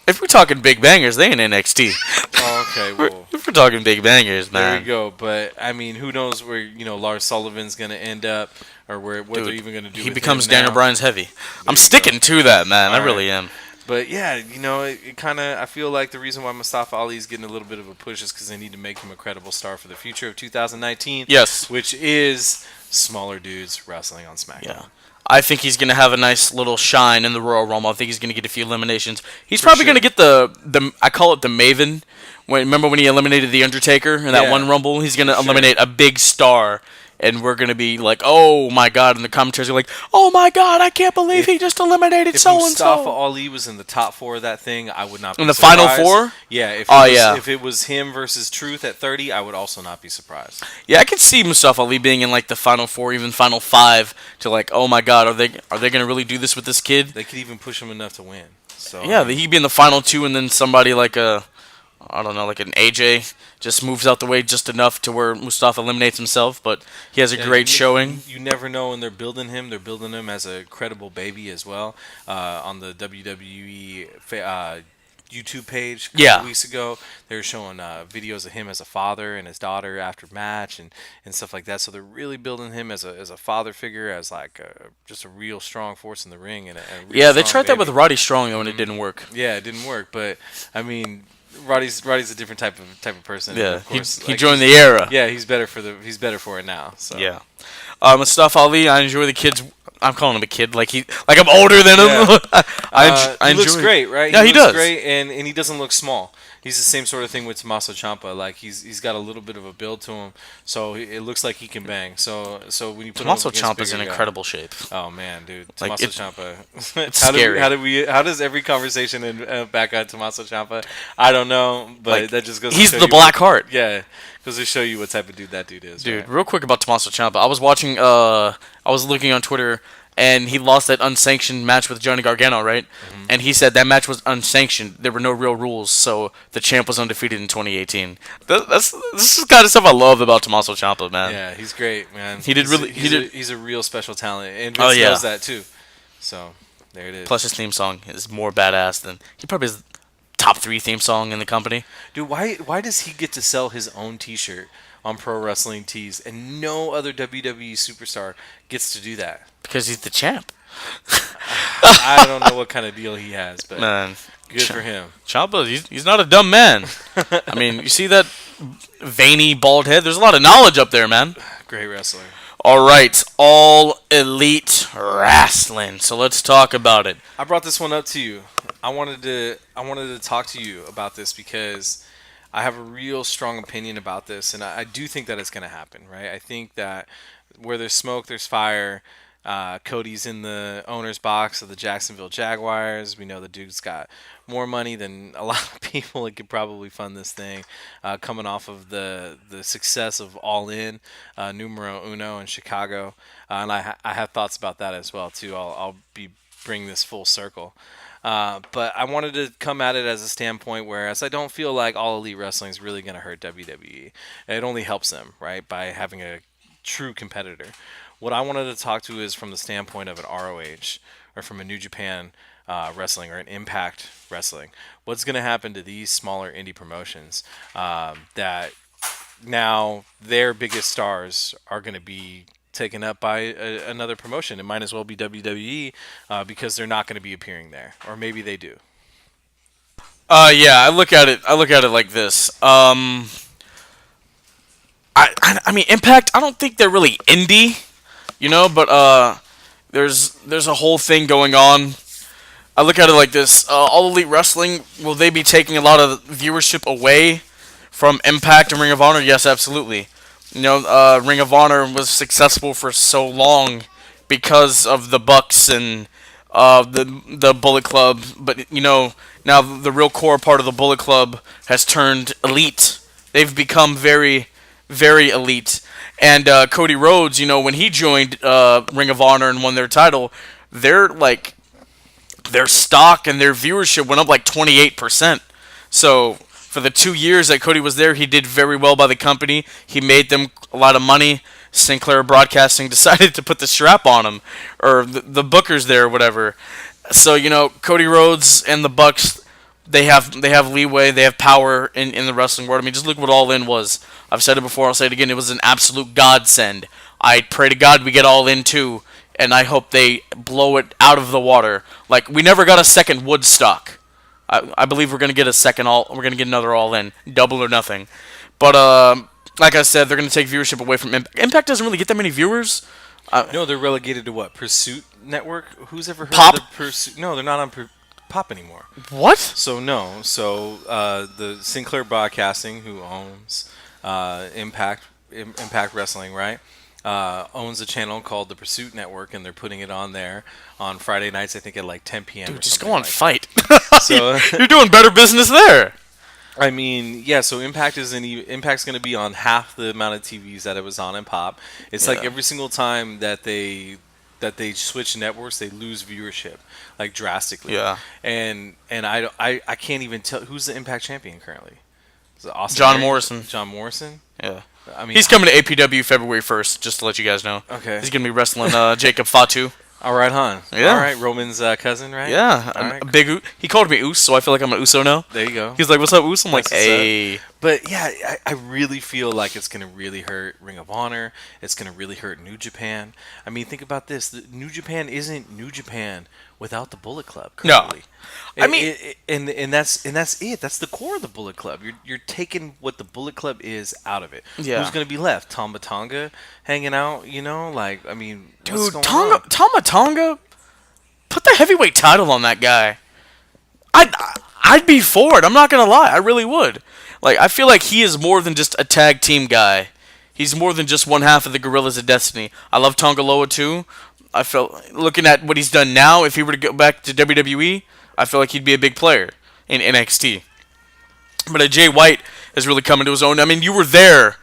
If we're talking big bangers, they ain't NXT. Oh, okay, well, If we're talking big bangers, there man. you go. But I mean, who knows where Lars Sullivan's gonna end up, or what they're even gonna do. He with becomes him Daniel now. Bryan's heavy. I'm you sticking to that, man. I All really right. am. But yeah, it kind of. I feel like the reason why Mustafa Ali is getting a little bit of a push is because they need to make him a credible star for the future of 2019. Yes. Which is smaller dudes wrestling on SmackDown. Yeah. I think he's going to have a nice little shine in the Royal Rumble. I think he's going to get a few eliminations. He's For probably sure. going to get the I call it the Maven. Remember when he eliminated the Undertaker in that Yeah. one Rumble? He's going to For sure. eliminate a big star, and we're going to be like, oh my god, and the commentators are like, oh my god, I can't believe he just eliminated If so and Mustafa so. Ali was in the top 4 of that thing, I would not be In the surprised. final 4? Yeah, Oh, yeah. If it was him versus Truth at 30, I would also not be surprised. Yeah, I could see Mustafa Ali being in like the final 4, even final 5, to like, oh my god, are they going to really do this with this kid? They could even push him enough to win. So Yeah, he'd be in the final 2, and then somebody like I don't know, like an AJ just moves out the way just enough to where Mustafa eliminates himself, but he has a Yeah, great showing. You never know when they're building him. They're building him as a credible baby as well. On the WWE YouTube page a couple weeks ago, they were showing videos of him as a father and his daughter after match and stuff like that. So they're really building him as a father figure, as like just a real strong force in the ring. And a real Yeah, they strong tried that baby. with Roddy Strong though, and it didn't work. Yeah, it didn't work, but I mean, Roddy's a different type of person. Yeah, of course, he joined the era. Yeah, he's better for it now. So Yeah. Mustafa Ali, I enjoy the kids. I'm calling him a kid, like I'm older than him. Yeah. I he enjoy. looks great, right? Yeah, he looks does. great, and he doesn't look small. He's the same sort of thing with Tommaso Ciampa. Like he's got a little bit of a build to him, so it looks like he can bang. So when you put Tommaso him against Ciampa's in bigger guy- incredible shape. Oh man, dude, Like, Tommaso it- Ciampa. it's scary. How does every conversation back on Tommaso Ciampa? I don't know, but Like, that just goes. he's to show the you Black Heart. Yeah, goes to show you what type of dude that dude is. Dude, right? real quick about Tommaso Ciampa. I was watching. I was looking on Twitter, and he lost that unsanctioned match with Johnny Gargano, right? Mm-hmm. And he said that match was unsanctioned. There were no real rules, so the champ was undefeated in 2018. This is the kind of stuff I love about Tommaso Ciampa, man. Yeah, he's great, man. He did really- he did- He's a real special talent, and Oh, Vince yeah. knows that too. So there it is. Plus, his theme song is more badass than he probably is top 3 theme song in the company Dude, why does he get to sell his own T-shirt on Pro Wrestling Tees, and no other WWE superstar gets to do that? because he's the champ. I don't know what kind of deal he has, but Man, good for him. Ciampa, he's not a dumb man. I mean, you see that veiny bald head? There's a lot of knowledge up there, man. Great wrestler. All right, all elite wrestling. So let's talk about it. I brought this one up to you. I wanted to talk to you about this because I have a real strong opinion about this, and I do think that it's going to happen, right? I think that where there's smoke, there's fire. Cody's in the owner's box of the Jacksonville Jaguars. We know the dude's got more money than a lot of people that could probably fund this thing. Coming off of the success of All In, numero uno in Chicago, and I have thoughts about that as well too. I'll be bring this full circle. But I wanted to come at it as a standpoint whereas I don't feel like All Elite Wrestling is really going to hurt WWE. It only helps them, right, by having a true competitor. What I wanted to talk to is from the standpoint of an ROH or from a New Japan Wrestling or an Impact Wrestling. What's going to happen to these smaller indie promotions that now their biggest stars are going to be taken up by another promotion? It might as well be WWE because they're not going to be appearing there, or maybe they do. Yeah, I look at it like this. I mean, Impact. I don't think they're really indie, but there's a whole thing going on. I look at it like this: All Elite Wrestling, will they be taking a lot of viewership away from Impact and Ring of Honor? Yes, absolutely. Ring of Honor was successful for so long because of the Bucks and the Bullet Club, but now the real core part of the Bullet Club has turned elite. They've become very, very elite. And Cody Rhodes, when he joined Ring of Honor and won their title, their their stock and their viewership went up like 28%. So for the 2 years that Cody was there, he did very well by the company. He made them a lot of money. Sinclair Broadcasting decided to put the strap on him, or the bookers there, or whatever. So Cody Rhodes and the Bucks, they have leeway, they have power in the wrestling world. I mean, just look what All In was. I've said it before, I'll say it again. It was an absolute godsend. I pray to God we get All In too, and I hope they blow it out of the water. Like, we never got a second Woodstock. I believe we're gonna get another All In, double or nothing. But like I said, they're gonna take viewership away from Impact. Impact doesn't really get that many viewers. No, they're relegated to what? Pursuit Network? Who's ever heard Pop? of the Pursuit? No, they're not on Pop anymore. What? So no. So the Sinclair Broadcasting, who owns Impact Wrestling, right? Owns a channel called the Pursuit Network, and they're putting it on there on Friday nights. I think at like 10 p.m. Dude, or just something go on like Fight. So You're doing better business there. I mean, yeah. So Impact's going to be on half the amount of TVs that it was on in Pop. It's like every single time that they switch networks, they lose viewership like drastically. Yeah. And I can't even tell who's the Impact champion currently. Is it Austin John Aries? Morrison. John Morrison. Yeah. I mean, He's coming to APW February 1st, just to let you guys know. Okay. He's going to be wrestling Jacob Fatu. All right, hon. Yeah. All right, Roman's cousin, right? Yeah. All right. A big He called me Oos, so I feel like I'm an Uso now. There you go. He's like, what's up, Oos? I'm like, That's what's hey. But yeah, I really feel like it's going to really hurt Ring of Honor. It's going to really hurt New Japan. I mean, think about this. New Japan isn't New Japan without the Bullet Club currently. No. I mean, and that's it. That's the core of the Bullet Club. You're taking what the Bullet Club is out of it. Yeah. Who's going to be left? Tama Tonga hanging out, Like, I mean, what's dude, going on? Tama Tonga, put the heavyweight title on that guy. I'd be for it. I'm not going to lie. I really would. Like, I feel like he is more than just a tag team guy. He's more than just one half of the Gorillas of Destiny. I love Tonga Loa too. I felt, looking at what he's done now, if he were to go back to WWE, I feel like he'd be a big player in NXT. But Jay White is really coming to his own. I mean, you were there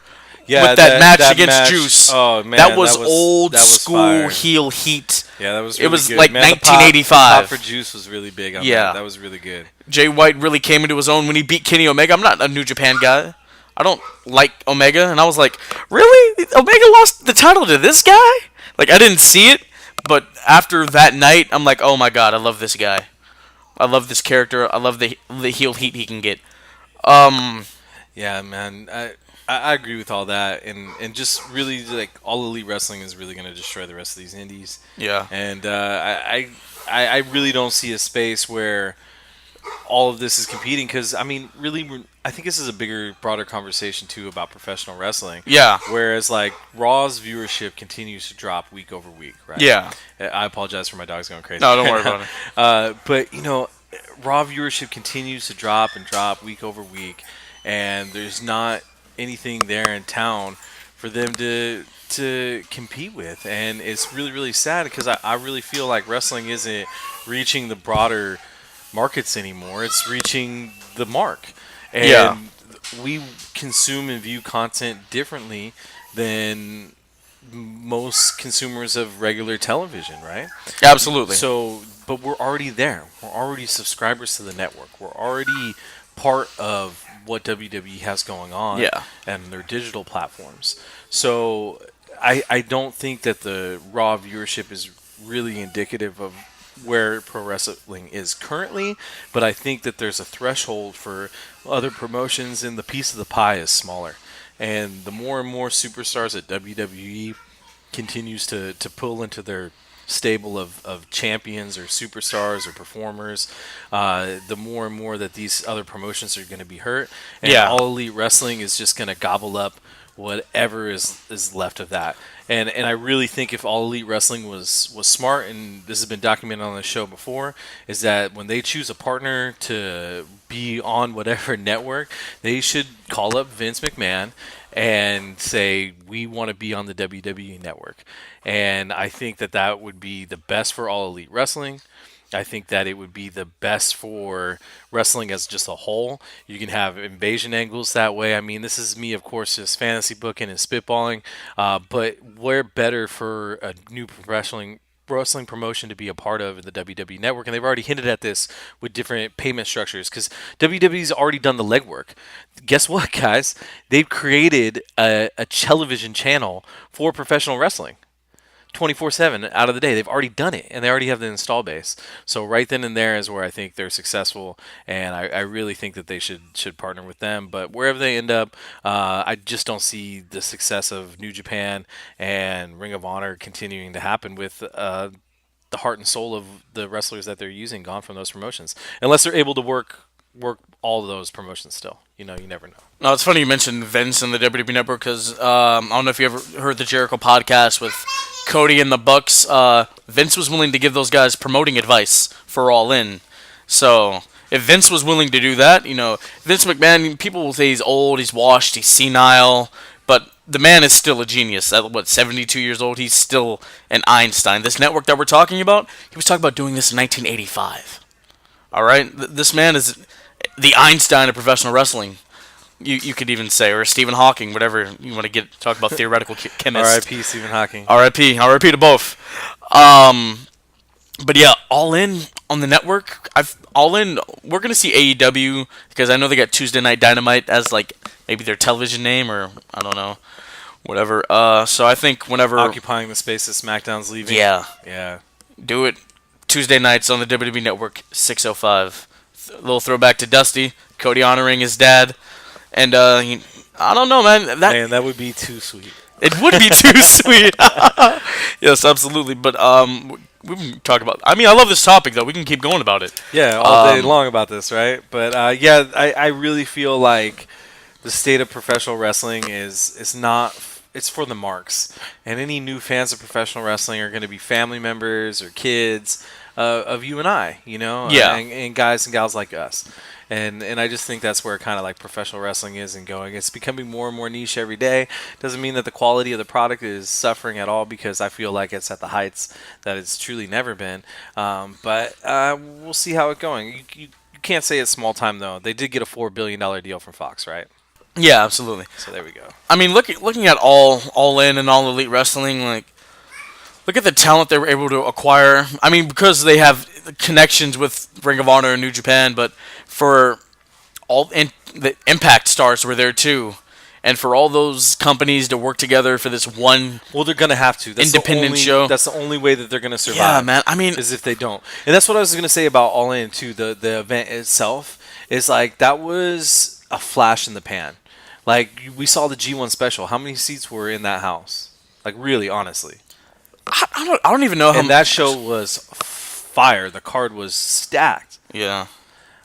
with that match against Juice. Oh man, that was old school fire. heel heat. Yeah, that was. It Really was good. like Man, 1985. The pop for Juice was really big. On Yeah. that was really good. Jay White really came into his own when he beat Kenny Omega. I'm not a New Japan guy. I don't like Omega, and I was like, really? Omega lost the title to this guy? Like, I didn't see it, but after that night, I'm like, oh my god, I love this guy. I love this character. I love the heel heat he can get. Yeah, man. I agree with all that, and just really like All Elite Wrestling is really going to destroy the rest of these indies. Yeah. And I really don't see a space where all of this is competing, because I mean, really, I think this is a bigger, broader conversation too about professional wrestling. Yeah. Whereas like Raw's viewership continues to drop week over week, right? Yeah. I apologize for my dogs going crazy. No, don't worry about it. But Raw viewership continues to drop and drop week over week, and there's not anything there in town for them to compete with, and it's really, really sad, because I really feel like wrestling isn't reaching the broader markets anymore. It's reaching the mark, and we consume and view content differently than most consumers of regular television, right? Absolutely. So, but we're already there. We're already subscribers to the network. We're already part of what WWE has going on, and their digital platforms. So I don't think that the Raw viewership is really indicative of where pro wrestling is currently, but I think that there's a threshold for other promotions, and the piece of the pie is smaller. And the more and more superstars that WWE continues to pull into their stable of champions or superstars or performers, the more and more that these other promotions are going to be hurt. And All Elite Wrestling is just going to gobble up whatever is left of that. And I really think if All Elite Wrestling was smart, and this has been documented on the show before, is that when they choose a partner to be on whatever network, they should call up Vince McMahon and say, we want to be on the WWE network. And I think that that would be the best for All Elite Wrestling. I think that it would be the best for wrestling as just a whole. You can have invasion angles that way. I mean, this is me, of course, just fantasy booking and spitballing. But where better for a new professional wrestling promotion to be a part of the WWE Network? And they've already hinted at this with different payment structures because WWE's already done the legwork. Guess what, guys? They've created a television channel for professional wrestling. 24/7 out of the day. They've already done it, and they already have the install base. So right then and there is where I think they're successful, and I really think that they should partner with them. But wherever they end up, I just don't see the success of New Japan and Ring of Honor continuing to happen with the heart and soul of the wrestlers that they're using gone from those promotions, unless they're able to work all of those promotions still. You never know. No, it's funny you mentioned Vince and the WWE Network because I don't know if you ever heard the Jericho podcast with Cody and the Bucks. Vince was willing to give those guys promoting advice for All In. So if Vince was willing to do that, Vince McMahon, people will say he's old, he's washed, he's senile, but the man is still a genius. At 72 years old, he's still an Einstein. This network that we're talking about, he was talking about doing this in 1985. All right, this man is the Einstein of professional wrestling. You could even say, or Stephen Hawking, whatever you want to talk about theoretical chemist. R.I.P. Stephen Hawking. R.I.P. to both. But yeah, All In on the network. All In. We're gonna see AEW because I know they got Tuesday Night Dynamite as like maybe their television name or I don't know, whatever. So I think whenever Occupying the space that SmackDown's leaving. Yeah. Do it Tuesday nights on the WWE Network, 6:05. A little throwback to Dusty, Cody honoring his dad. And I don't know, man. That would be too sweet. It would be too sweet. Yes, absolutely. But we can talk about. I mean, I love this topic though. We can keep going about it. Yeah, all day long about this, right? But I really feel like the state of professional wrestling is not. It's for the marks, and any new fans of professional wrestling are going to be family members or kids of you and I, Yeah. and guys and gals like us. And I just think that's where kind of like professional wrestling is and going. It's becoming more and more niche every day. Doesn't mean that the quality of the product is suffering at all because I feel like it's at the heights that it's truly never been. But we'll see how it's going. You can't say it's small time though. They did get a $4 billion deal from Fox, right? Yeah, absolutely. So there we go. I mean, looking at All In and All Elite Wrestling, like look at the talent they were able to acquire. I mean, because they have connections with Ring of Honor and New Japan, but for the Impact stars were there too, and for all those companies to work together for this one. Well, they're gonna have to. That's independent show. That's the only way that they're gonna survive. Yeah, man. I mean, is if they don't. And that's what I was gonna say about All In too. The event itself is like that was a flash in the pan. Like we saw the G1 special. How many seats were in that house? Like really, honestly. I don't even know how. And that show was fire. The card was stacked. Yeah.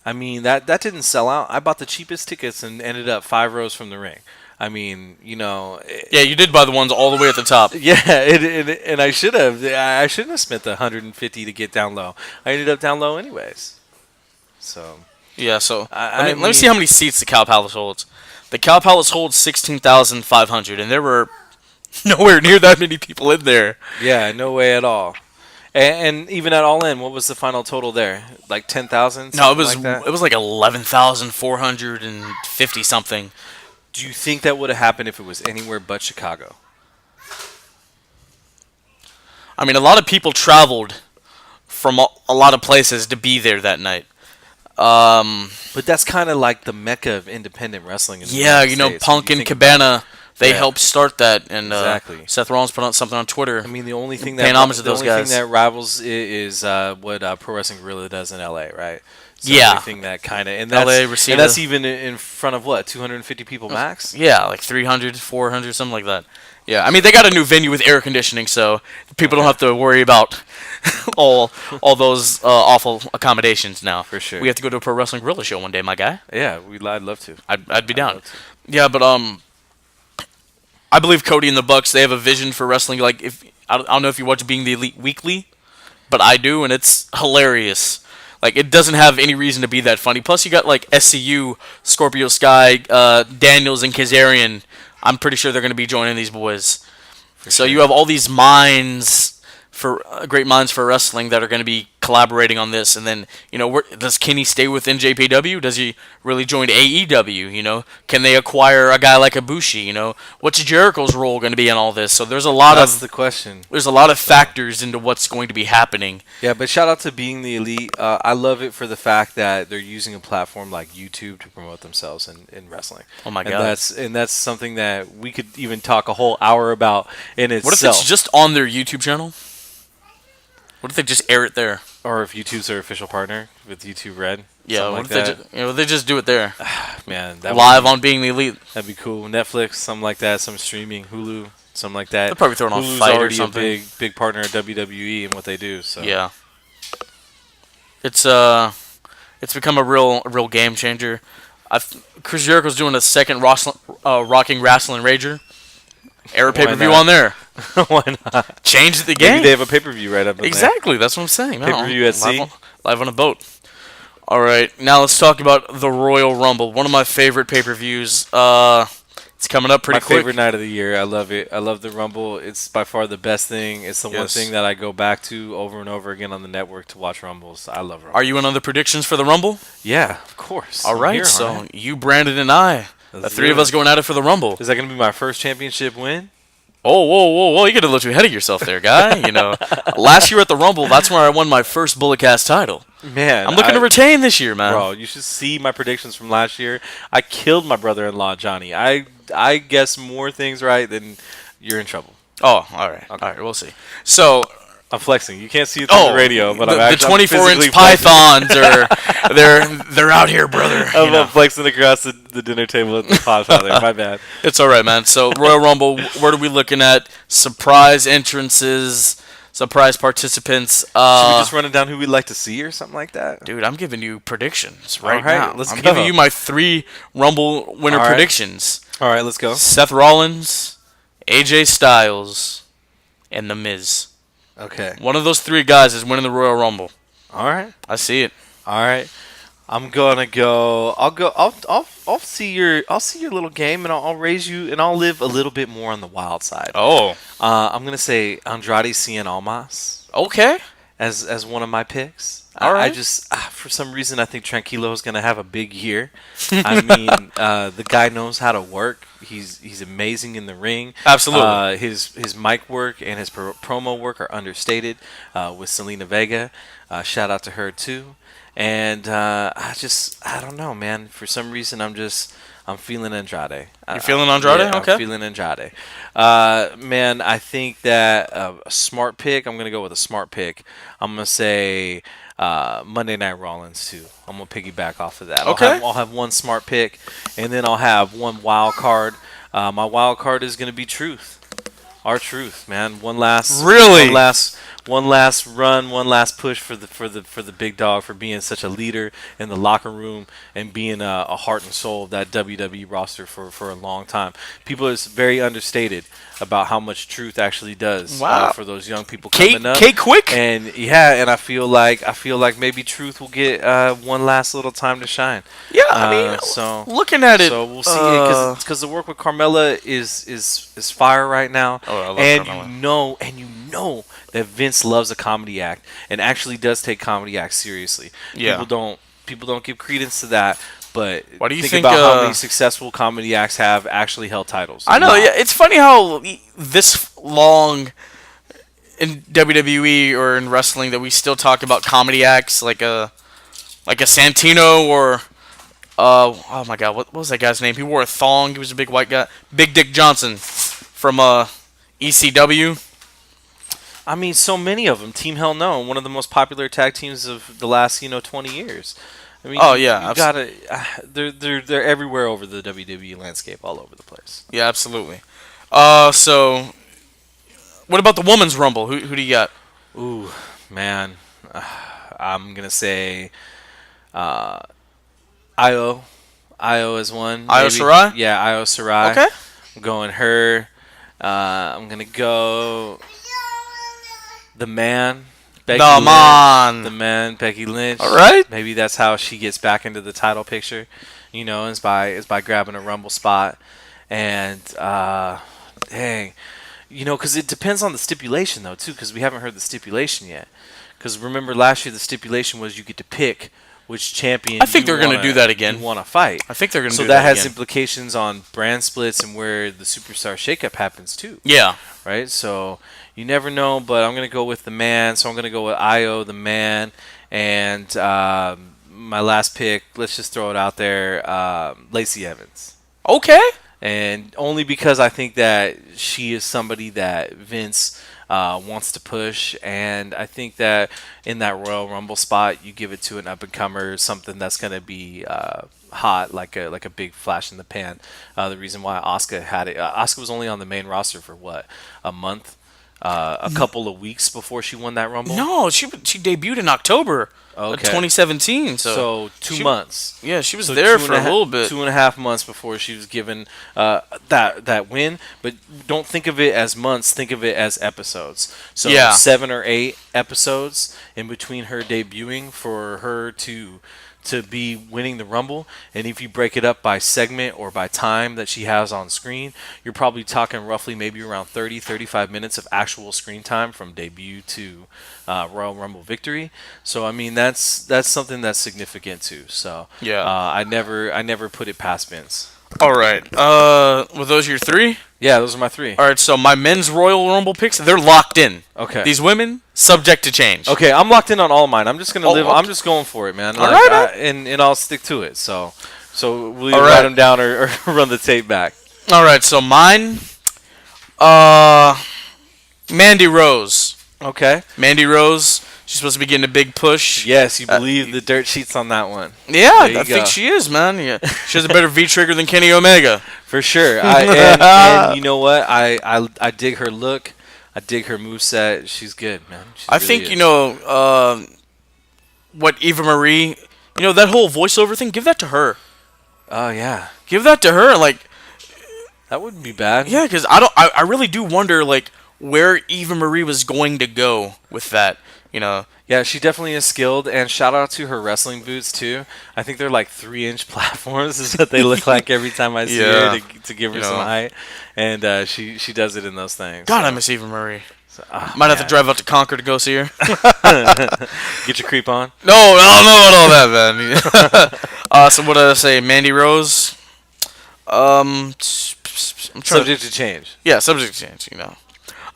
I mean that didn't sell out. I bought the cheapest tickets and ended up 5 rows from the ring. I mean, yeah, you did buy the ones all the way at the top. Yeah, and I should have. I shouldn't have spent the $150 to get down low. I ended up down low anyways. So. Yeah. So let me see how many seats the Cow Palace holds. The Cow Palace holds 16,500, and there were nowhere near that many people in there. Yeah, no way at all. And even at All In, what was the final total there? Like 10,000? No, it was like 11,450 something. Do you think that would have happened if it was anywhere but Chicago? I mean, a lot of people traveled from a lot of places to be there that night. But that's kind of like the mecca of independent wrestling. In the United States, Punk and Cabana. They helped start that, and exactly. Seth Rollins put out something on Twitter. I mean, the only thing paying homage to those guys. Thing that rivals is what Pro Wrestling Guerrilla does in LA, right? So yeah. Everything that kind of LA, Reseda. And that's even in front of what 250 people max. Yeah, like 300, 400, something like that. Yeah, I mean they got a new venue with air conditioning, so people don't have to worry about all those awful accommodations now. For sure. We have to go to a Pro Wrestling Guerrilla show one day, my guy. Yeah, I'd love to. I'd be down. Yeah, but I believe Cody and the Bucks, they have a vision for wrestling. Like, if I don't know if you watch Being the Elite weekly, but I do, and it's hilarious. Like, it doesn't have any reason to be that funny. Plus, you got like SCU, Scorpio Sky, Daniels, and Kazarian. I'm pretty sure they're going to be joining these boys. So sure. you have all these minds for great minds for wrestling that are going to be collaborating on this. And then, does Kenny stay with NJPW? Does he really join AEW? Can they acquire a guy like Ibushi? What's Jericho's role going to be in all this? So That's the question. there's a lot of factors into what's going to be happening. Yeah, but shout out to Being the Elite. I love it for the fact that they're using a platform like YouTube to promote themselves in wrestling. Oh my And god! that's something that we could even talk a whole hour about in itself. What if it's just on their YouTube channel? What if they just air it there? Or if YouTube's their official partner with YouTube Red. Yeah, something what like if that. they just do it there? Man, Live on Being the Elite. that'd be cool. Netflix, something like that. Some streaming, Hulu, something like that. They'll probably throw it on Hulu's Fight or already something. a big partner at WWE and what they do. So Yeah. It's become a real game changer. Chris Jericho's doing a second Rocking Wrestling Rager. Air a Why pay-per-view not? on there. Why not? Change the game. Maybe they have a pay-per-view right up in there. Exactly. That's what I'm saying. No, Pay-per-view at sea. Live on a boat. All right. Now let's talk about the Royal Rumble. One of my favorite pay-per-views. It's coming up pretty My quick. favorite night of the year. I love it. I love the Rumble. It's by far the best thing. It's the one Yes. thing that I go back to over and over again on the network to watch Rumbles. I love Rumble. Are you in on the predictions for the Rumble? Yeah, of course. All I'm right. here, So alright. you, Brandon, and I, the Let's three do of us it. going at it for the Rumble. Is that going to be my first championship win? Oh, whoa! You got a little too ahead of yourself there, guy. Last year at the Rumble, that's where I won my first Bullet Cast title. Man, I'm looking to retain this year, man. Bro, you should see my predictions from last year. I killed my brother-in-law Johnny. I guessed more things right than you're in trouble. Oh, all right. All right, we'll see. So, I'm flexing. You can't see it through the radio, but I'm the actually 24-inch physically flexing. pythons are they're out here, brother. I'm flexing across the dinner table at the Podfather. My bad. It's all right, man. So, Royal Rumble, what are we looking at? Surprise entrances, surprise participants. Should we just run it down who we'd like to see or something like that? Dude, I'm giving you predictions right All right, now. let's I'm go. giving you my 3 Rumble winner All right. predictions. All right, let's go. Seth Rollins, AJ Styles, and The Miz. Okay. One of those 3 guys is winning the Royal Rumble. All right. I see it. All right. I'm gonna go. I'll see your little game, and I'll raise you, and I'll live a little bit more on the wild side. Oh, I'm gonna say Andrade Cien Almas okay. as one of my picks. All right. I just for some reason I think Tranquilo is gonna have a big year. I mean, the guy knows how to work. He's amazing in the ring. Absolutely. His mic work and his promo work are understated. With Selena Vega, shout out to her too. And I don't know, man. For some reason, I'm feeling Andrade. You're feeling Andrade? Yeah, Okay. I'm feeling Andrade. Man, I think that a smart pick. I'm gonna go with a smart pick. I'm gonna say Monday Night Rollins too. I'm gonna piggyback off of that. Okay. I'll have one smart pick, and then I'll have one wild card. My wild card is gonna be Truth. Our Truth, man. Really? One last run, one last push for the big dog for being such a leader in the locker room and being a heart and soul of that WWE roster for a long time. People is very understated about how much Truth actually does for those young people coming up. Quick. And and I feel like maybe Truth will get one last little time to shine. Yeah, I mean, so looking at it, so we'll see because the work with Carmella is fire right now. Oh, I love and Carmella. you know that Vince loves a comedy act and actually does take comedy acts seriously. Yeah. People don't give credence to that. But Why do you think think, about how many successful comedy acts have actually held titles. I know. Yeah, it's funny how this long in WWE or in wrestling that we still talk about comedy acts like a Santino or oh my God, what was that guy's name? He wore a thong. He was a big white guy, Big Dick Johnson from ECW. I mean, so many of them. Team Hell No, one of the most popular tag teams of the last 20 years. I mean, Oh, yeah, you gotta. They're everywhere over the WWE landscape, all over the place. Yeah, absolutely. So what about the women's rumble? Who do you got? Ooh, man, I'm gonna say Io. Io is one. Io maybe. Shirai? Yeah, Io Shirai. Okay. I'm going her. I'm gonna go the man, Becky The Lynch. man. The man, Becky Lynch. All right. Maybe that's how she gets back into the title picture. Is by grabbing a Rumble spot, and dang, because it depends on the stipulation though too, because we haven't heard the stipulation yet. Because remember last year the stipulation was you get to pick which champion. I think they're going to do that again. You want to fight. I think they're going to do that that. So that has again. implications on brand splits and where the superstar shakeup happens too. Yeah. Right. So you never know, but I'm going to go with the man. So I'm going to go with Io, the man, and my last pick. Let's just throw it out there, Lacey Evans. Okay. And only because I think that she is somebody that Vince wants to push, and I think that in that Royal Rumble spot, you give it to an up and comer, something that's going to be hot, like a big flash in the pan. The reason why Asuka had it, Asuka was only on the main roster for what, a month, a couple of weeks before she won that Rumble. No, she debuted in October. Okay. 2017. So 2 months. Yeah, she was there for a little bit. 2.5 months before she was given that win. But don't think of it as months. Think of it as episodes. So 7 or 8 episodes in between her debuting for her to be winning the Rumble. And if you break it up by segment or by time that she has on screen, you're probably talking roughly maybe around 35 minutes of actual screen time from debut to Royal Rumble victory. So I mean that's something that's significant too. So I never put it past Vince. All right. Were those your 3? Yeah, those are my 3. All right. So my men's Royal Rumble picks, they're locked in. Okay. These women, subject to change. Okay, I'm locked in on all mine. I'm just gonna live. Okay. I'm just going for it, man. All right. And I'll stick to it. So we'll either write them down or run the tape back. All right. So mine, Mandy Rose. Okay. Mandy Rose. She's supposed to be getting a big push. Yes, you believe the dirt sheets on that one. Yeah, I think she is, man. Yeah, she has a better V trigger than Kenny Omega. For sure. And you know what? I dig her look. I dig her moveset. She's good, man. I think what Eva Marie, that whole voiceover thing. Give that to her. Oh yeah. Give that to her. Like that wouldn't be bad. Yeah, because I really do wonder like where Eva Marie was going to go with that. Yeah, she definitely is skilled, and shout out to her wrestling boots too. I think they're like 3-inch platforms is what they look like every time I see her to give her some height, and she does it in those things. God, I miss Eva Marie. Might have to drive out to Concord to go see her. Get your creep on. No, I don't know about all that, man. So what did I say? Mandy Rose. Subject to change. Yeah, subject to change.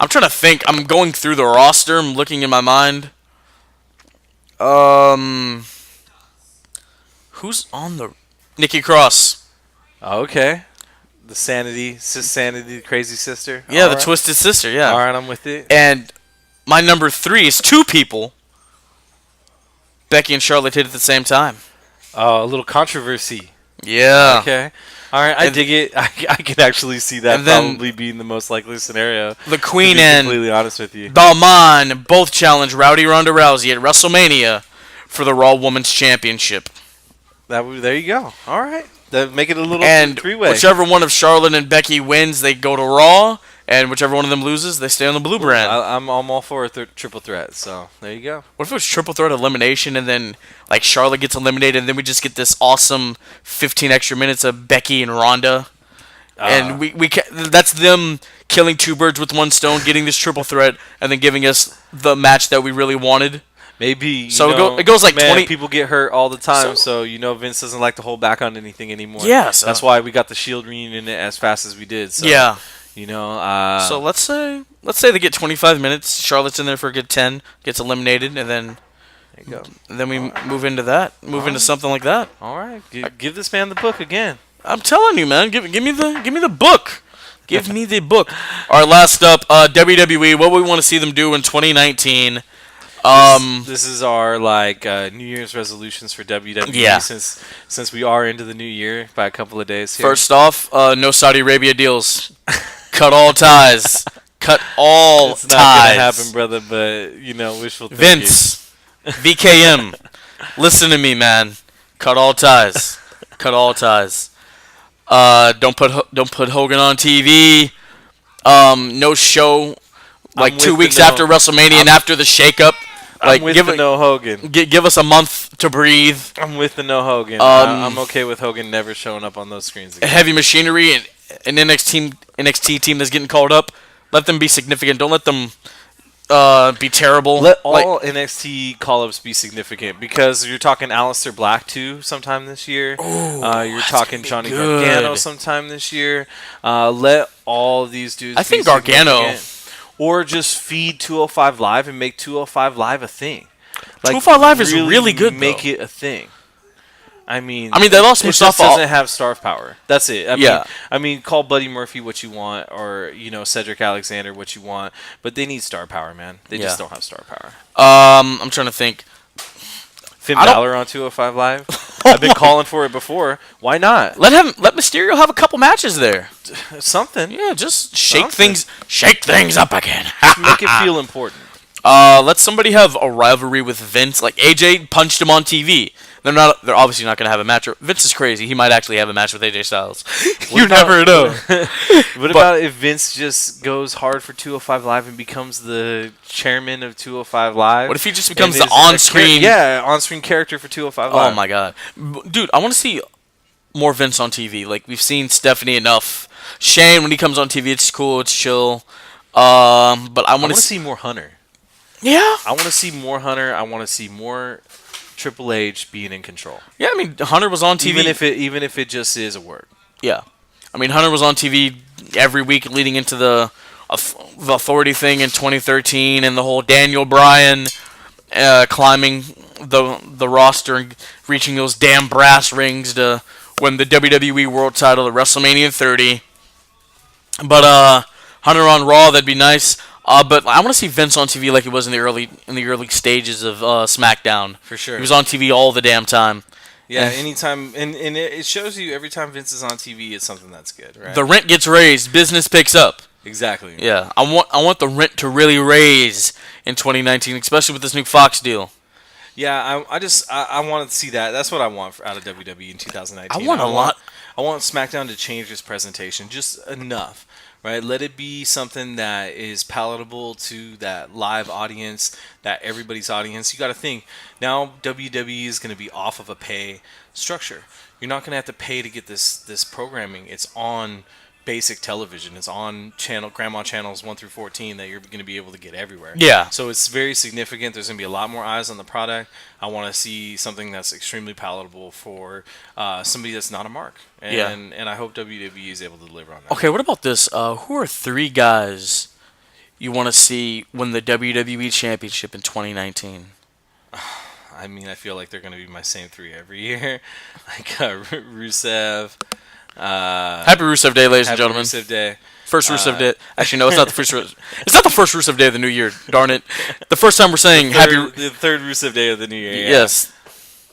I'm trying to think. I'm going through the roster. I'm looking in my mind. Who's on the... Nikki Cross. Okay. The Sanity, the crazy sister. Yeah, the twisted sister, yeah. All right, I'm with it. And my number 3 is 2 people. Becky and Charlotte hit at the same time. Oh, a little controversy. Yeah. Okay. All right, I dig it. I can actually see that probably being the most likely scenario. The Queen to be and completely honest with you. Balmain both challenge Rowdy Ronda Rousey at WrestleMania for the Raw Women's Championship. There you go. All right. Make it a little three-way. Whichever one of Charlotte and Becky wins, they go to Raw, and whichever one of them loses, they stay on the blue brand. I'm all for a triple threat, so there you go. What if it was triple threat elimination, and then like Charlotte gets eliminated, and then we just get this awesome 15 extra minutes of Becky and Ronda, and that's them killing 2 birds with 1 stone, getting this triple threat, and then giving us the match that we really wanted. Maybe. It goes like 20. People get hurt all the time, so Vince doesn't like to hold back on anything anymore. Yeah, that's why we got the Shield reunion as fast as we did. So, yeah. So let's say they get 25 minutes. Charlotte's in there for a good 10, gets eliminated, and then there you go. And then we move into that, into something like that. All right, give this man the book again. I'm telling you, man. Give me the book. Give me the book. All right, last up, WWE. What we want to see them do in 2019. This is our New Year's resolutions for WWE. Yeah. Since we are into the new year by a couple of days. Here. First off, no Saudi Arabia deals. Cut all ties. Cut all ties. It's not gonna happen, brother. But wishful thinking. Vince, VKM, listen to me, man. Cut all ties. Cut all ties. Don't put Hogan on TV. No show like I'm 2 with weeks the no. after WrestleMania and after the shakeup. Like I'm with give the it, no Hogan. give us a month to breathe. I'm with the no Hogan. Um, I'm okay with Hogan never showing up on those screens again. Heavy machinery and an NXT team that's getting called up. Let them be significant. Don't let them be terrible. Let all NXT call-ups be significant because you're talking Aleister Black too sometime this year. You're talking Johnny good. Gargano sometime this year. Let all these dudes. I be think Gargano. significant. Or just feed 205 Live and make 205 Live a thing. 205 Live is really good, Make though. it a thing. I mean, they lost it Mustafa. just doesn't have star power. That's it. Yeah. I mean, call Buddy Murphy what you want, or Cedric Alexander what you want, but they need star power, man. They just don't have star power. I'm trying to think. Finn Balor on 205 Live. I've been calling for it before. Why not? Let Mysterio have a couple matches there. Something. Yeah, just shake things up again. Make it feel important. Let somebody have a rivalry with Vince. Like AJ punched him on TV. They're obviously not going to have a match. Vince is crazy. He might actually have a match with AJ Styles. You never know. What about if Vince just goes hard for 205 Live and becomes the chairman of 205 Live? What if he just becomes the on-screen? On-screen character for 205 Live. Oh my god, dude! I want to see more Vince on TV. Like we've seen Stephanie enough. Shane, when he comes on TV, it's cool, it's chill. But I want to see more Hunter. Yeah. I want to see more Hunter. I want to see more Triple H being in control. Yeah, I mean Hunter was on TV. Even if it just is a word. Yeah, I mean Hunter was on TV every week leading into the Authority thing in 2013 and the whole Daniel Bryan climbing the roster and reaching those damn brass rings to win the WWE World Title at WrestleMania 30. But Hunter on Raw, that'd be nice. But I want to see Vince on TV like he was in the early stages of SmackDown. For sure. He was on TV all the damn time. Yeah, anytime, and it shows you every time Vince is on TV, it's something that's good, right? The rent gets raised, business picks up. Exactly. Yeah, I want the rent to really raise in 2019, especially with this new Fox deal. Yeah, I want to see that. That's what I want out of WWE in 2019. I want a lot. I want SmackDown to change its presentation just enough. Right, let it be something that is palatable to that live audience, that everybody's audience. You got to think now WWE is going to be off of a pay structure. You're not going to have to pay to get this programming. It's on basic television. It's on grandma channels 1 through 14 that you're going to be able to get everywhere. Yeah. So it's very significant. There's going to be a lot more eyes on the product. I want to see something that's extremely palatable for somebody that's not a mark. And I hope WWE is able to deliver on that. Okay, what about this? Who are 3 guys you want to see win the WWE Championship in 2019? I mean, I feel like they're going to be my same 3 every year. Like Rusev. Happy Rusev Day, ladies and gentlemen. Rusev Day. First Rusev Day. Actually, no, it's not the first. It's not the first Rusev Day of the new year. Darn it! The first time we're saying the third Rusev Day of the new year. Yeah. Yes.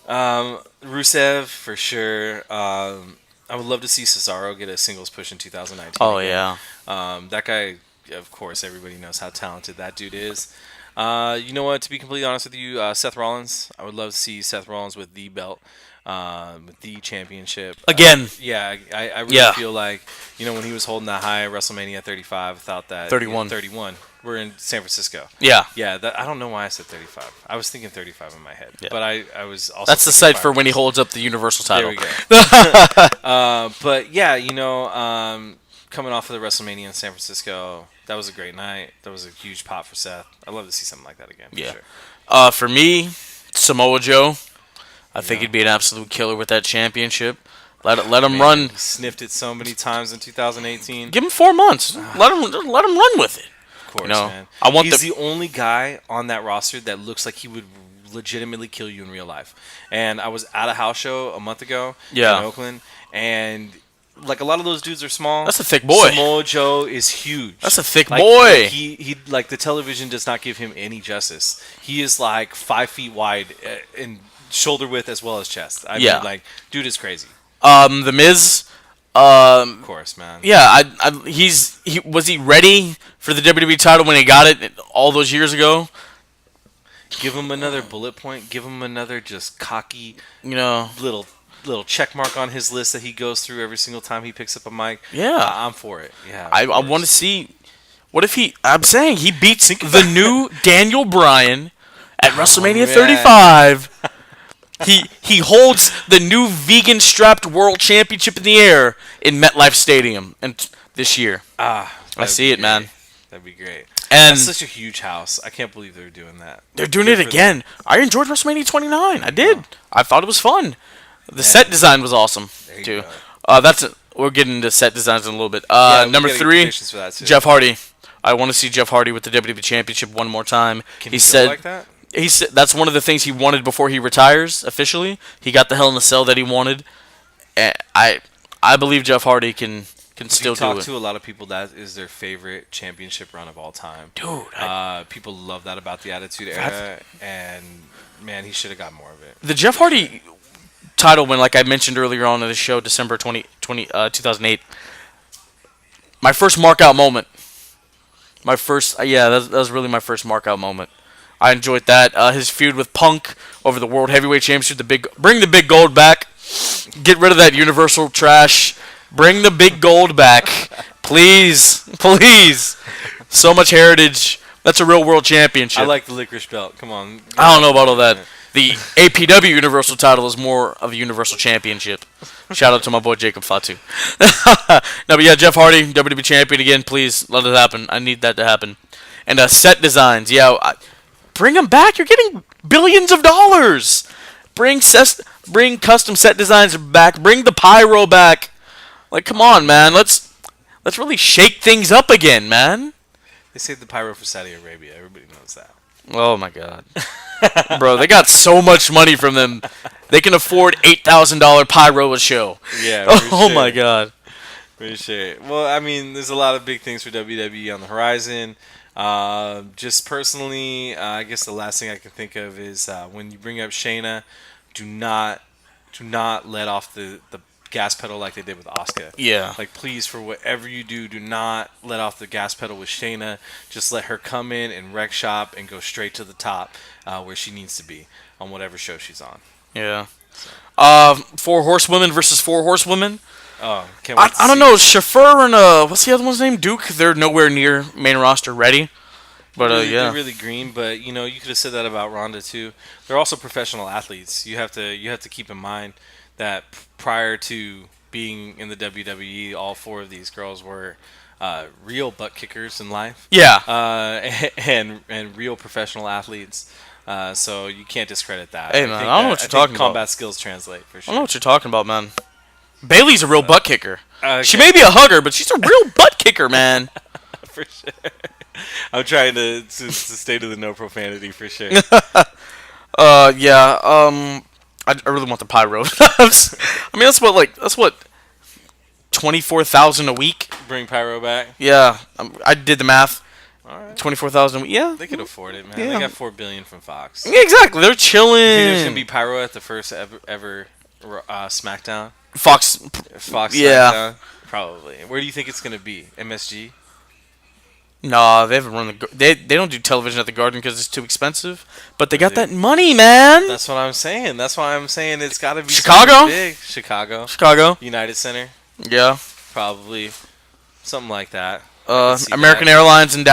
Rusev for sure. I would love to see Cesaro get a singles push in 2019. Oh again. yeah. That guy, of course, everybody knows how talented that dude is. You know what? To be completely honest with you, Seth Rollins. I would love to see Seth Rollins with the belt. With the championship again. I really feel like when he was holding that high WrestleMania 35, I thought that 31. We're in San Francisco. Yeah. I don't know why I said 35. I was thinking 35 in my head, but I was also. That's the site for when he holds up the Universal title. There we go. But yeah, coming off of the WrestleMania in San Francisco, that was a great night. That was a huge pop for Seth. I'd love to see something like that again. For sure. For me, Samoa Joe. I think he'd be an absolute killer with that championship. Let him run. He sniffed it so many times in 2018. Give him 4 months. Let him run with it. Of course, man. He's the only guy on that roster that looks like he would legitimately kill you in real life. And I was at a house show a month ago in Oakland, and like a lot of those dudes are small. That's a thick boy. Samoa Joe is huge. That's a thick boy. He like the television does not give him any justice. He is like 5 feet wide in shoulder width as well as chest. I mean, like, dude is crazy. The Miz. Of course, man. Yeah, was he ready for the WWE title when he got it all those years ago? Give him another bullet point. Give him another just cocky, little little check mark on his list that he goes through every single time he picks up a mic. Yeah. I'm for it. Yeah, I want to see. What if I'm saying he beats the new Daniel Bryan at WrestleMania 35. He holds the new vegan strapped world championship in the air in MetLife Stadium and this year. I see it, man. That'd be great. And that's such a huge house. I can't believe they're doing that. They're doing it again. I enjoyed WrestleMania 29. I did. I thought it was fun. The set design was awesome too. We're getting into set designs in a little bit. Number 3, Jeff Hardy. I want to see Jeff Hardy with the WWE Championship one more time. He said like that? He said that's one of the things he wanted before he retires officially. He got the Hell in the Cell that he wanted. And I believe Jeff Hardy can still do it. Talk to a lot of people that is their favorite championship run of all time. Dude, people love that about the Attitude Era, and man, he should have got more of it. The Jeff Hardy title win, like I mentioned earlier on in the show, December 2008. My first mark-out moment. That was really my first mark-out moment. I enjoyed that. His feud with Punk over the World Heavyweight Championship. Bring the big gold back. Get rid of that Universal trash. Bring the big gold back. Please. So much heritage. That's a real world championship. I like the licorice belt. Come on. I don't know about all that. The APW Universal title is more of a Universal Championship. Shout out to my boy Jacob Fatu. No, but yeah, Jeff Hardy, WWE Champion again. Please let it happen. I need that to happen. And set designs. Yeah, bring them back. You're getting billions of dollars. Bring custom set designs back. Bring the pyro back. Like, come on, man. Let's really shake things up again, man. They saved the pyro for Saudi Arabia. Everybody knows that. Oh my God. Bro, they got so much money from them. They can afford $8,000 pyro a show. Yeah. Oh my God. For sure. Well, I mean, there's a lot of big things for WWE on the horizon. Just personally, I guess the last thing I can think of is when you bring up Shayna, do not let off the gas pedal like they did with Asuka. Yeah. Like, please, for whatever you do not let off the gas pedal with Shayna. Just let her come in and wreck shop and go straight to the top where she needs to be on whatever show she's on. Yeah. So. 4 horsewomen versus 4 horsewomen. Oh, can't wait I don't know. Chauffeur and what's the other one's name? Duke. They're nowhere near main roster ready. But yeah, they're really green. But you could have said that about Ronda too. They're also professional athletes. You have to keep in mind that prior to being in the WWE, all 4 of these girls were real butt kickers in life. Yeah. And real professional athletes. So you can't discredit that. Hey man, I don't know what you're talking about. Combat skills translate for sure. I don't know what you're talking about, man. Bailey's a real butt kicker. Okay. She may be a hugger, but she's a real butt kicker, man. For sure. I'm trying to stay to the no profanity for sure. Yeah. I really want the pyro. I mean, that's what 24,000 a week. Bring pyro back. Yeah, I did the math. All right. 24,000. Yeah, they could afford it, man. Yeah. They got $4 billion from Fox. Yeah, exactly. They're chilling. You think there's gonna be pyro at the first ever SmackDown? Fox. Yeah. SmackDown? Probably. Where do you think it's gonna be? MSG? Nah, they haven't run they don't do television at the Garden because it's too expensive. But they got that money, man. That's what I'm saying. That's why I'm saying it's got to be Chicago. Big. Chicago. United Center. Yeah. Probably something like that. American Airlines and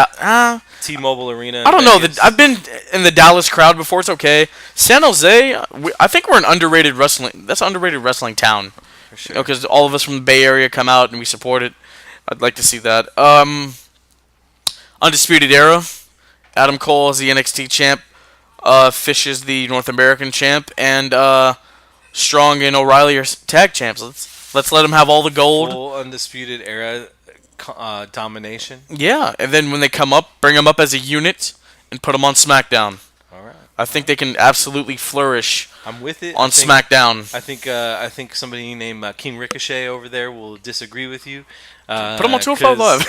T-Mobile Arena. I don't know. I've been in the Dallas crowd before. It's okay. San Jose. I think we're an underrated wrestling. That's an underrated wrestling town. For sure. Because all of us from the Bay Area come out and we support it. I'd like to see that. Undisputed Era. Adam Cole is the NXT champ. Fish is the North American champ, and Strong and O'Reilly are tag champs. Let's let them have all the gold. Full Undisputed Era domination. Yeah, and then when they come up, bring them up as a unit and put them on SmackDown. All right. I think they can absolutely flourish. I'm with it. On SmackDown. I think somebody named King Ricochet over there will disagree with you. Put him on 205 Live.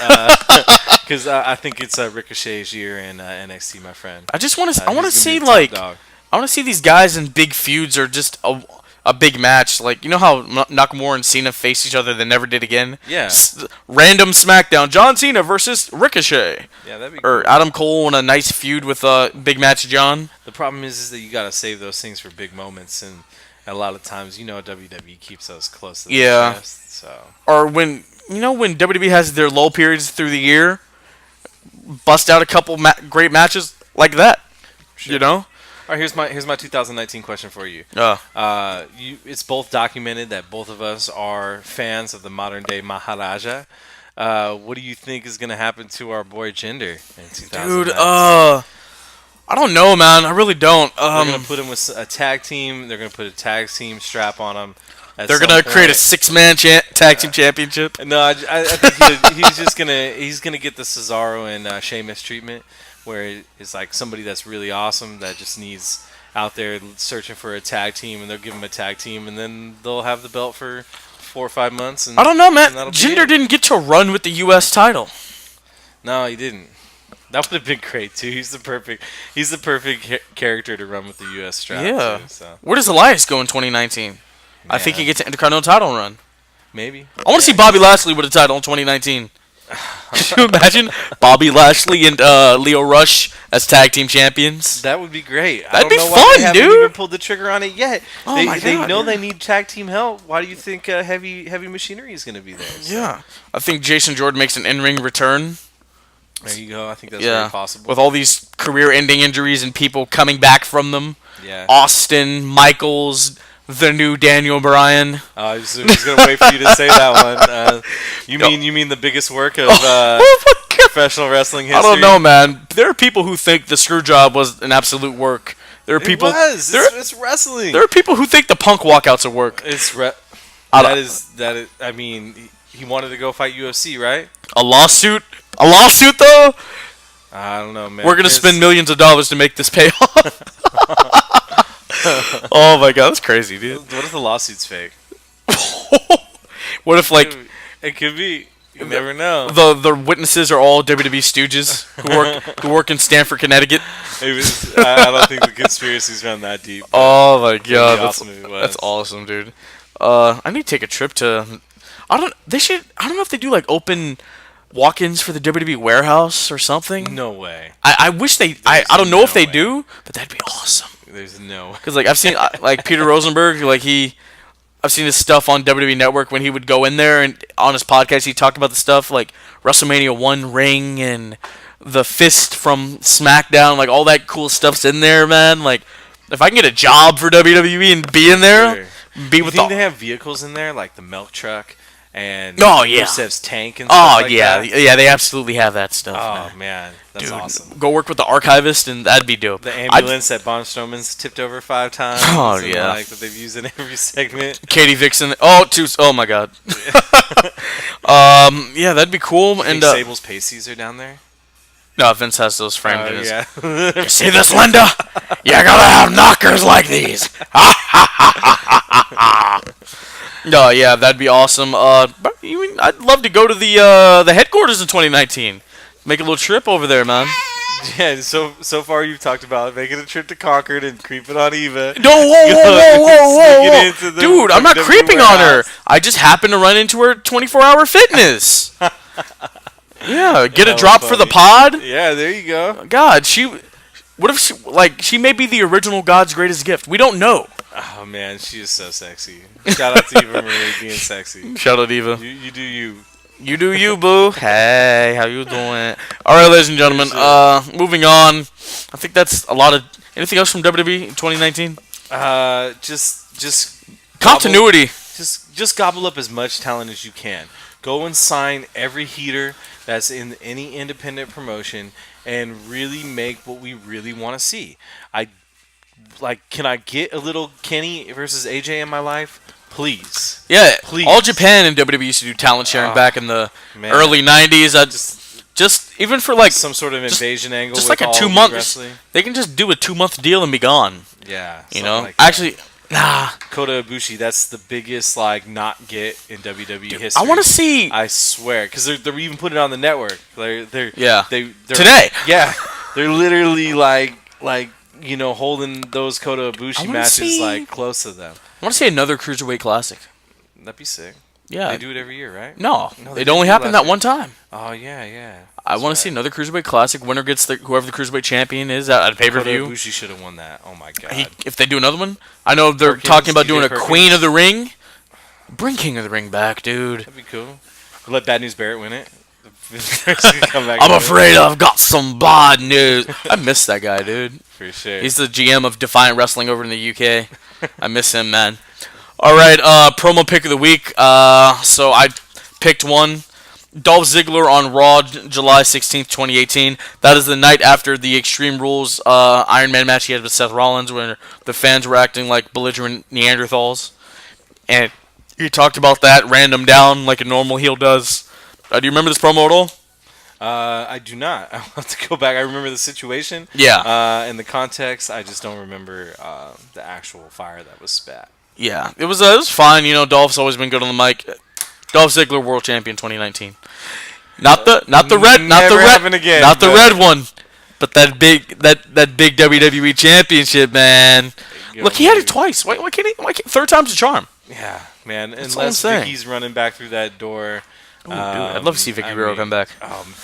Because I think it's Ricochet's year in NXT, my friend. I just want to. I want to see I want to see these guys in big feuds or just a big match. Like, you know how Nakamura and Cena face each other, they never did again. Yeah. Random SmackDown: John Cena versus Ricochet. Yeah, that'd be. Or cool. Adam Cole in a nice feud with Big Match John. The problem is that you gotta save those things for big moments, and a lot of times, WWE keeps us close to the Yeah. chest. So Or when when WWE has their low periods through the year, bust out a couple great matches like that. sure. You know. All right, here's my 2019 question for you. It's both documented that both of us are fans of the modern day Maharaja. What do you think is gonna happen to our boy Jinder in 2019? Dude, I don't know, man. I really don't. They're gonna put him with a tag team. They're gonna put a tag team strap on him. They're gonna create a 6-man tag team championship. No, I think he's gonna get the Cesaro and Sheamus treatment, where it's like somebody that's really awesome that just needs out there searching for a tag team, and they'll give him a tag team, and then they'll have the belt for 4 or 5 months. And I don't know, man. and that'll be Jinder it. didn't get to run with the U.S. title. No, he didn't. That would have been great too. He's the perfect character to run with the U.S. strap. Yeah. Too, so Where does Elias go in 2019? I think he Man. gets an Intercontinental title run. maybe. I want to see Bobby Lashley with a title in 2019. Could you imagine Bobby Lashley and Leo Rush as tag team champions? That would be great. That'd I don't be know why fun, they haven't dude. even pulled the trigger on it yet. Oh they my they God, know yeah. they need tag team help. Why do you think heavy machinery is going to be there? So, Yeah. I think Jason Jordan makes an in-ring return. there you go. I think that's very possible. With all these career-ending injuries and people coming back from them. yeah. Austin, Michaels, the new Daniel Bryan. I was going to wait for you to say that one. You mean the biggest work of Oh my God. professional wrestling history? I don't know, man. There are people who think the screw job was an absolute work. There are people. It's wrestling. There are people who think the Punk walkouts are work. That is. I mean, he wanted to go fight UFC, right? A lawsuit though. I don't know, man. We're gonna spend millions of dollars to make this pay off. Oh my God, that's crazy, dude. What if the lawsuit's fake? What if like It could be. You never know. the witnesses are all WWE stooges who work in Stamford, Connecticut? I don't think the conspiracies run that deep. Oh my God, awesome if it was. that's awesome, dude. I need to take a trip to. I don't know if they do like open walk-ins for the WWE warehouse or something. No way. I wish they. I don't know if they do, but that'd be awesome. There's no way. Because like I've seen like Peter Rosenberg, like I've seen his stuff on WWE Network when he would go in there and on his podcast he talked about the stuff like WrestleMania 1 ring and the fist from SmackDown, like all that cool stuff's in there, man. Like if I can get a job for WWE and be in there, Sure. be You with think the they have vehicles in there like the milk truck and Oh, yeah. Rusev's tank and stuff like that? yeah, they absolutely have that stuff. Oh man. man, that's Dude, awesome. go work with the archivist and that'd be dope. The ambulance that Braun Strowman's tipped over 5 times. Oh, and, yeah. like that they've used in every segment. Katie Vixen. Oh my God. Yeah, that'd be cool. And And Sable's pasties are down there. no, Vince has those framed in his. Yeah. You see this, Linda? You gotta have knockers like these. No, yeah, that'd be awesome. But I'd love to go to the headquarters in 2019. Make a little trip over there, man. Yeah, so far you've talked about making a trip to Concord and creeping on Eva. No, whoa. Sneaking into the Dude, I'm not WWE creeping on her. warehouse. I just happened to run into her 24-hour fitness. Yeah, get a Hella drop for the funny. pod. Yeah, there you go. God, what if she may be the original God's greatest gift? We don't know. Oh man, she is so sexy. Shout out to Eva Marie being sexy. Shout out, Eva. You do you. You do you, boo. Hey, how you doing? All right, ladies and gentlemen. Moving on. I think that's a lot of. Anything else from WWE in 2019? Just Continuity. just gobble up as much talent as you can. Go and sign every heater that's in any independent promotion and really make what we really want to see. Can I get a little Kenny versus AJ in my life? Please. Yeah, Please. All Japan and WWE used to do talent sharing back in the man. early 90s. Just even for like Some sort of invasion angle. just with like a all 2 Elite month. wrestling. They can just do a 2-month deal and be gone. Yeah. You something know, like that. actually, nah. Kota Ibushi, that's the biggest not get in WWE history. I want to see. I swear, because they're even putting it on the network. They're Yeah. they're Today. Yeah, they're literally holding those Kota I Ibushi wanna matches see- close to them. I want to see another cruiserweight classic. That'd be sick. Yeah. They do it every year, right? No, they it didn't only do happened last that year. one time. Oh yeah. I want to see another Cruiserweight Classic. Winner gets whoever the Cruiserweight champion is at a pay-per-view. Bushi should have won that. Oh my god. If they do another one, I know they're Perkins, talking about TJ doing a Perkins. Queen of the Ring. Bring King of the Ring back, dude. That'd be cool. Let Bad News Barrett win it. Come back I'm and win afraid I've got some bad news. I miss that guy, dude. it. For sure. He's the GM of Defiant Wrestling over in the UK. I miss him, man. All right, promo pick of the week. So I picked one. Dolph Ziggler on Raw, July 16th, 2018. That is the night after the Extreme Rules Iron Man match he had with Seth Rollins, where the fans were acting like belligerent Neanderthals. And he talked about that, ran them down like a normal heel does. Do you remember this promo at all? I do not. I'll have to go back. I remember the situation. Yeah. In the context, I just don't remember the actual fire that was spat. Yeah. It was fine. You know, Dolph's always been good on the mic. Dolph Ziggler, World Champion 2019. Not the red one, but that big WWE Championship, man. Look, he had it twice. Why can't third time's a charm? Yeah, man. That's all I'm Unless saying. Vicky's running back through that door. Ooh, dude, I'd love to see Vicky Guerrero come back.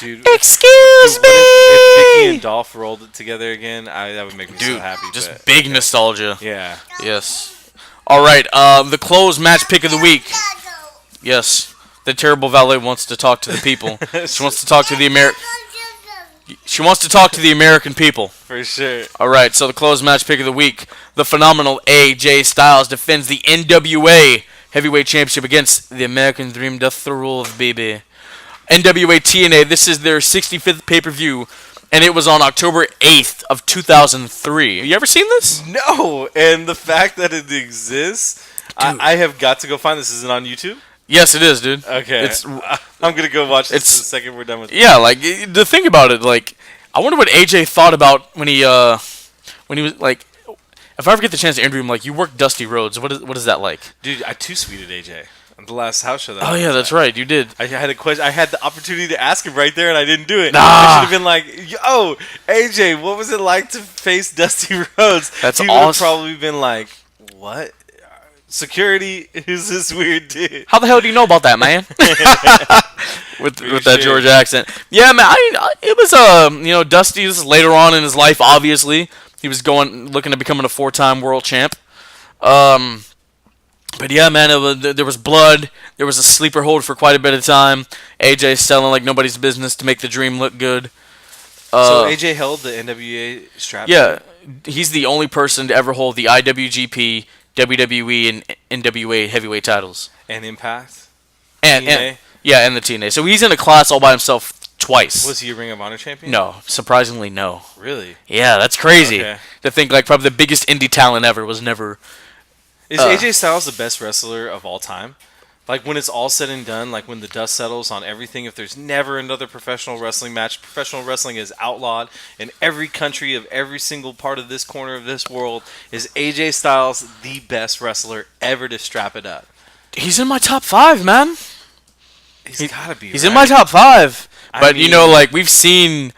Dude. Excuse If Vicky me, and Dolph rolled it together again, that would make me so happy. Just but- big nostalgia. Yeah. Yes. All right. The closed match pick of the week. Yes. The terrible valet wants to talk to the people. She wants to talk to the She wants to talk to the American people. For sure. All right. So the closed match pick of the week: the phenomenal AJ Styles defends the NWA Heavyweight Championship against the American Dream. Death the rule of BB. NWA TNA. This is their 65th pay-per-view, and it was on October 8th of 2003. Have you ever seen this? No, and the fact that it exists, I have got to go find this. Is it on YouTube? Yes, it is, dude. Okay. I'm going to go watch this the second we're done with Yeah, like, the thing about it, like, I wonder what AJ thought about when he was, like, if I ever get the chance to interview him, like, you worked Dusty Rhodes. What is that like? Dude, I two-sweeted AJ on the last house show. Oh, yeah, that's right. You did. I had a question. I had the opportunity to ask him right there, and I didn't do it. Nah. I should have been like, "Yo, AJ, what was it like to face Dusty Rhodes?" That's he would have awesome. probably been like, "What? Security? Who's this weird dude?" How the hell do you know about that, man? with that Georgia accent. Yeah, man. It was Dusty. This is later on in his life. Obviously, he was looking to becoming a 4-time world champ. But yeah, man, there was blood. There was a sleeper hold for quite a bit of time. AJ selling like nobody's business to make the dream look good. So AJ held the NWA strap. Yeah, he's the only person to ever hold the IWGP, WWE, and NWA heavyweight titles. And Impact. And the TNA. So he's in a class all by himself twice. Was he a Ring of Honor champion? No, surprisingly, no. Really? Yeah, that's crazy. Okay. To think like probably the biggest indie talent ever was never. Is AJ Styles the best wrestler of all time? Like when it's all said and done, like when the dust settles on everything, if there's never another professional wrestling match, professional wrestling is outlawed in every country of every single part of this corner of this world, is AJ Styles the best wrestler ever to strap it up? He's in my top 5, man. He's gotta be. He's in my top 5. But mean, like we've seen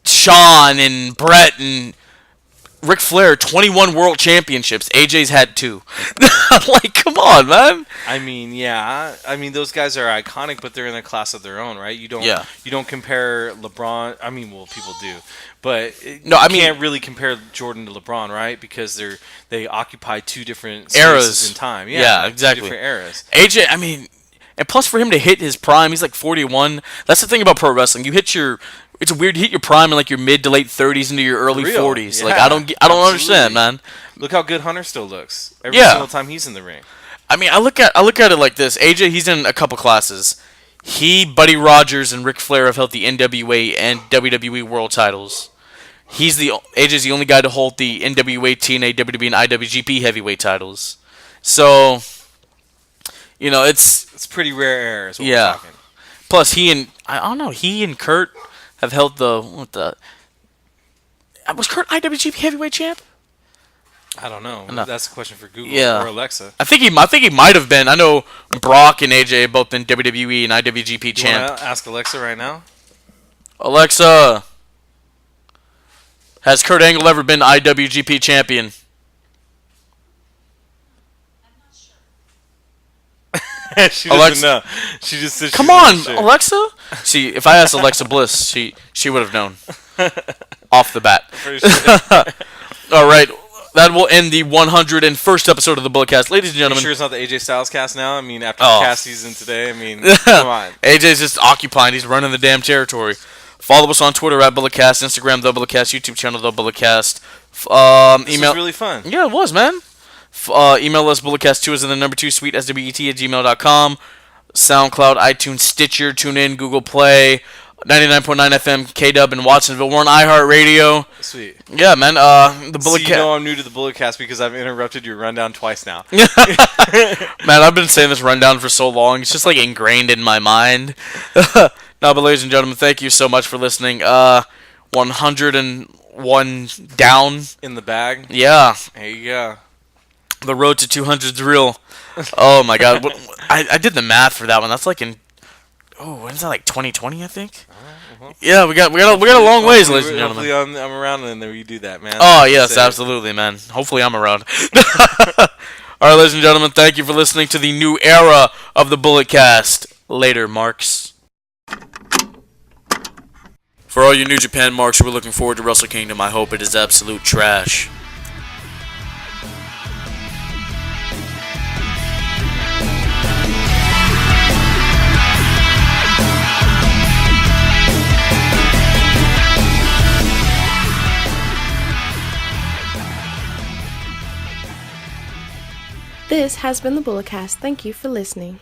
Shawn and Brett and Ric Flair, 21 world championships. AJ's had 2. Like, come on, man. I mean, yeah. I mean, those guys are iconic, but they're in a class of their own, right? You don't compare LeBron. I mean, well, people do, but no, I you mean, can't really compare Jordan to LeBron, right? Because they occupy 2 different eras spaces in time. Yeah, exactly. 2 different eras. AJ, I mean, and plus for him to hit his prime, he's like 41. That's the thing about pro wrestling. It's weird. You hit your prime in like your mid to late 30s into your early 40s. Yeah, like I don't understand, man. Look how good Hunter still looks every Yeah. single time he's in the ring. I mean, I look at it like this. AJ, he's in a couple classes. He, Buddy Rogers, and Ric Flair have held the NWA and WWE world titles. AJ's the only guy to hold the NWA, TNA, WWE, and IWGP heavyweight titles. So, It's pretty rare air. Is what we're talking. Plus, he and Kurt have held was Kurt IWGP heavyweight champ? I don't know. No. That's a question for Google Yeah. or Alexa. I think he might have been. I know Brock and AJ have both been WWE and IWGP Do you champ. want to ask Alexa right now? Alexa, has Kurt Angle ever been IWGP champion? I'm not sure. She doesn't Alexa- know. She just says Come she's not on, sure. Alexa. See, if I asked Alexa Bliss, she would have known off the bat. Pretty sure. All right, that will end the 101st episode of the Bulletcast, ladies and You gentlemen. sure it's not the AJ Styles cast now? I mean, after Oh. the cast season today, I mean, come on. AJ's just occupying. He's running the damn territory. Follow us on Twitter at Bulletcast, Instagram The Bulletcast, YouTube channel The Bulletcast. This Email. was really fun. Yeah, it was, man. Email us bulletcast2 as in the number 2 sweet swet@gmail.com. SoundCloud, iTunes, Stitcher, TuneIn, Google Play, 99.9 FM, KW in Watsonville. We're on iHeartRadio. Sweet. Yeah, man. The So you know Bulletcast. I'm new to the Bulletcast because I've interrupted your rundown twice now. Man, I've been saying this rundown for so long. It's just like ingrained in my mind. No, but ladies and gentlemen, thank you so much for listening. 101 down. In the bag. Yeah. There you go. The road to 200 is real. Oh my God! I did the math for that one. That's like in when's that? Like 2020, I think. Yeah, we got a long ways, ladies and gentlemen. Hopefully I'm around and then we do that, man. Oh yes, Say it. absolutely, man. Hopefully I'm around. All right, ladies and gentlemen, thank you for listening to the new era of the Bulletcast. Later, marks. For all you New Japan marks who are looking forward to Wrestle Kingdom, I hope it is absolute trash. This has been the Bulletcast. Thank you for listening.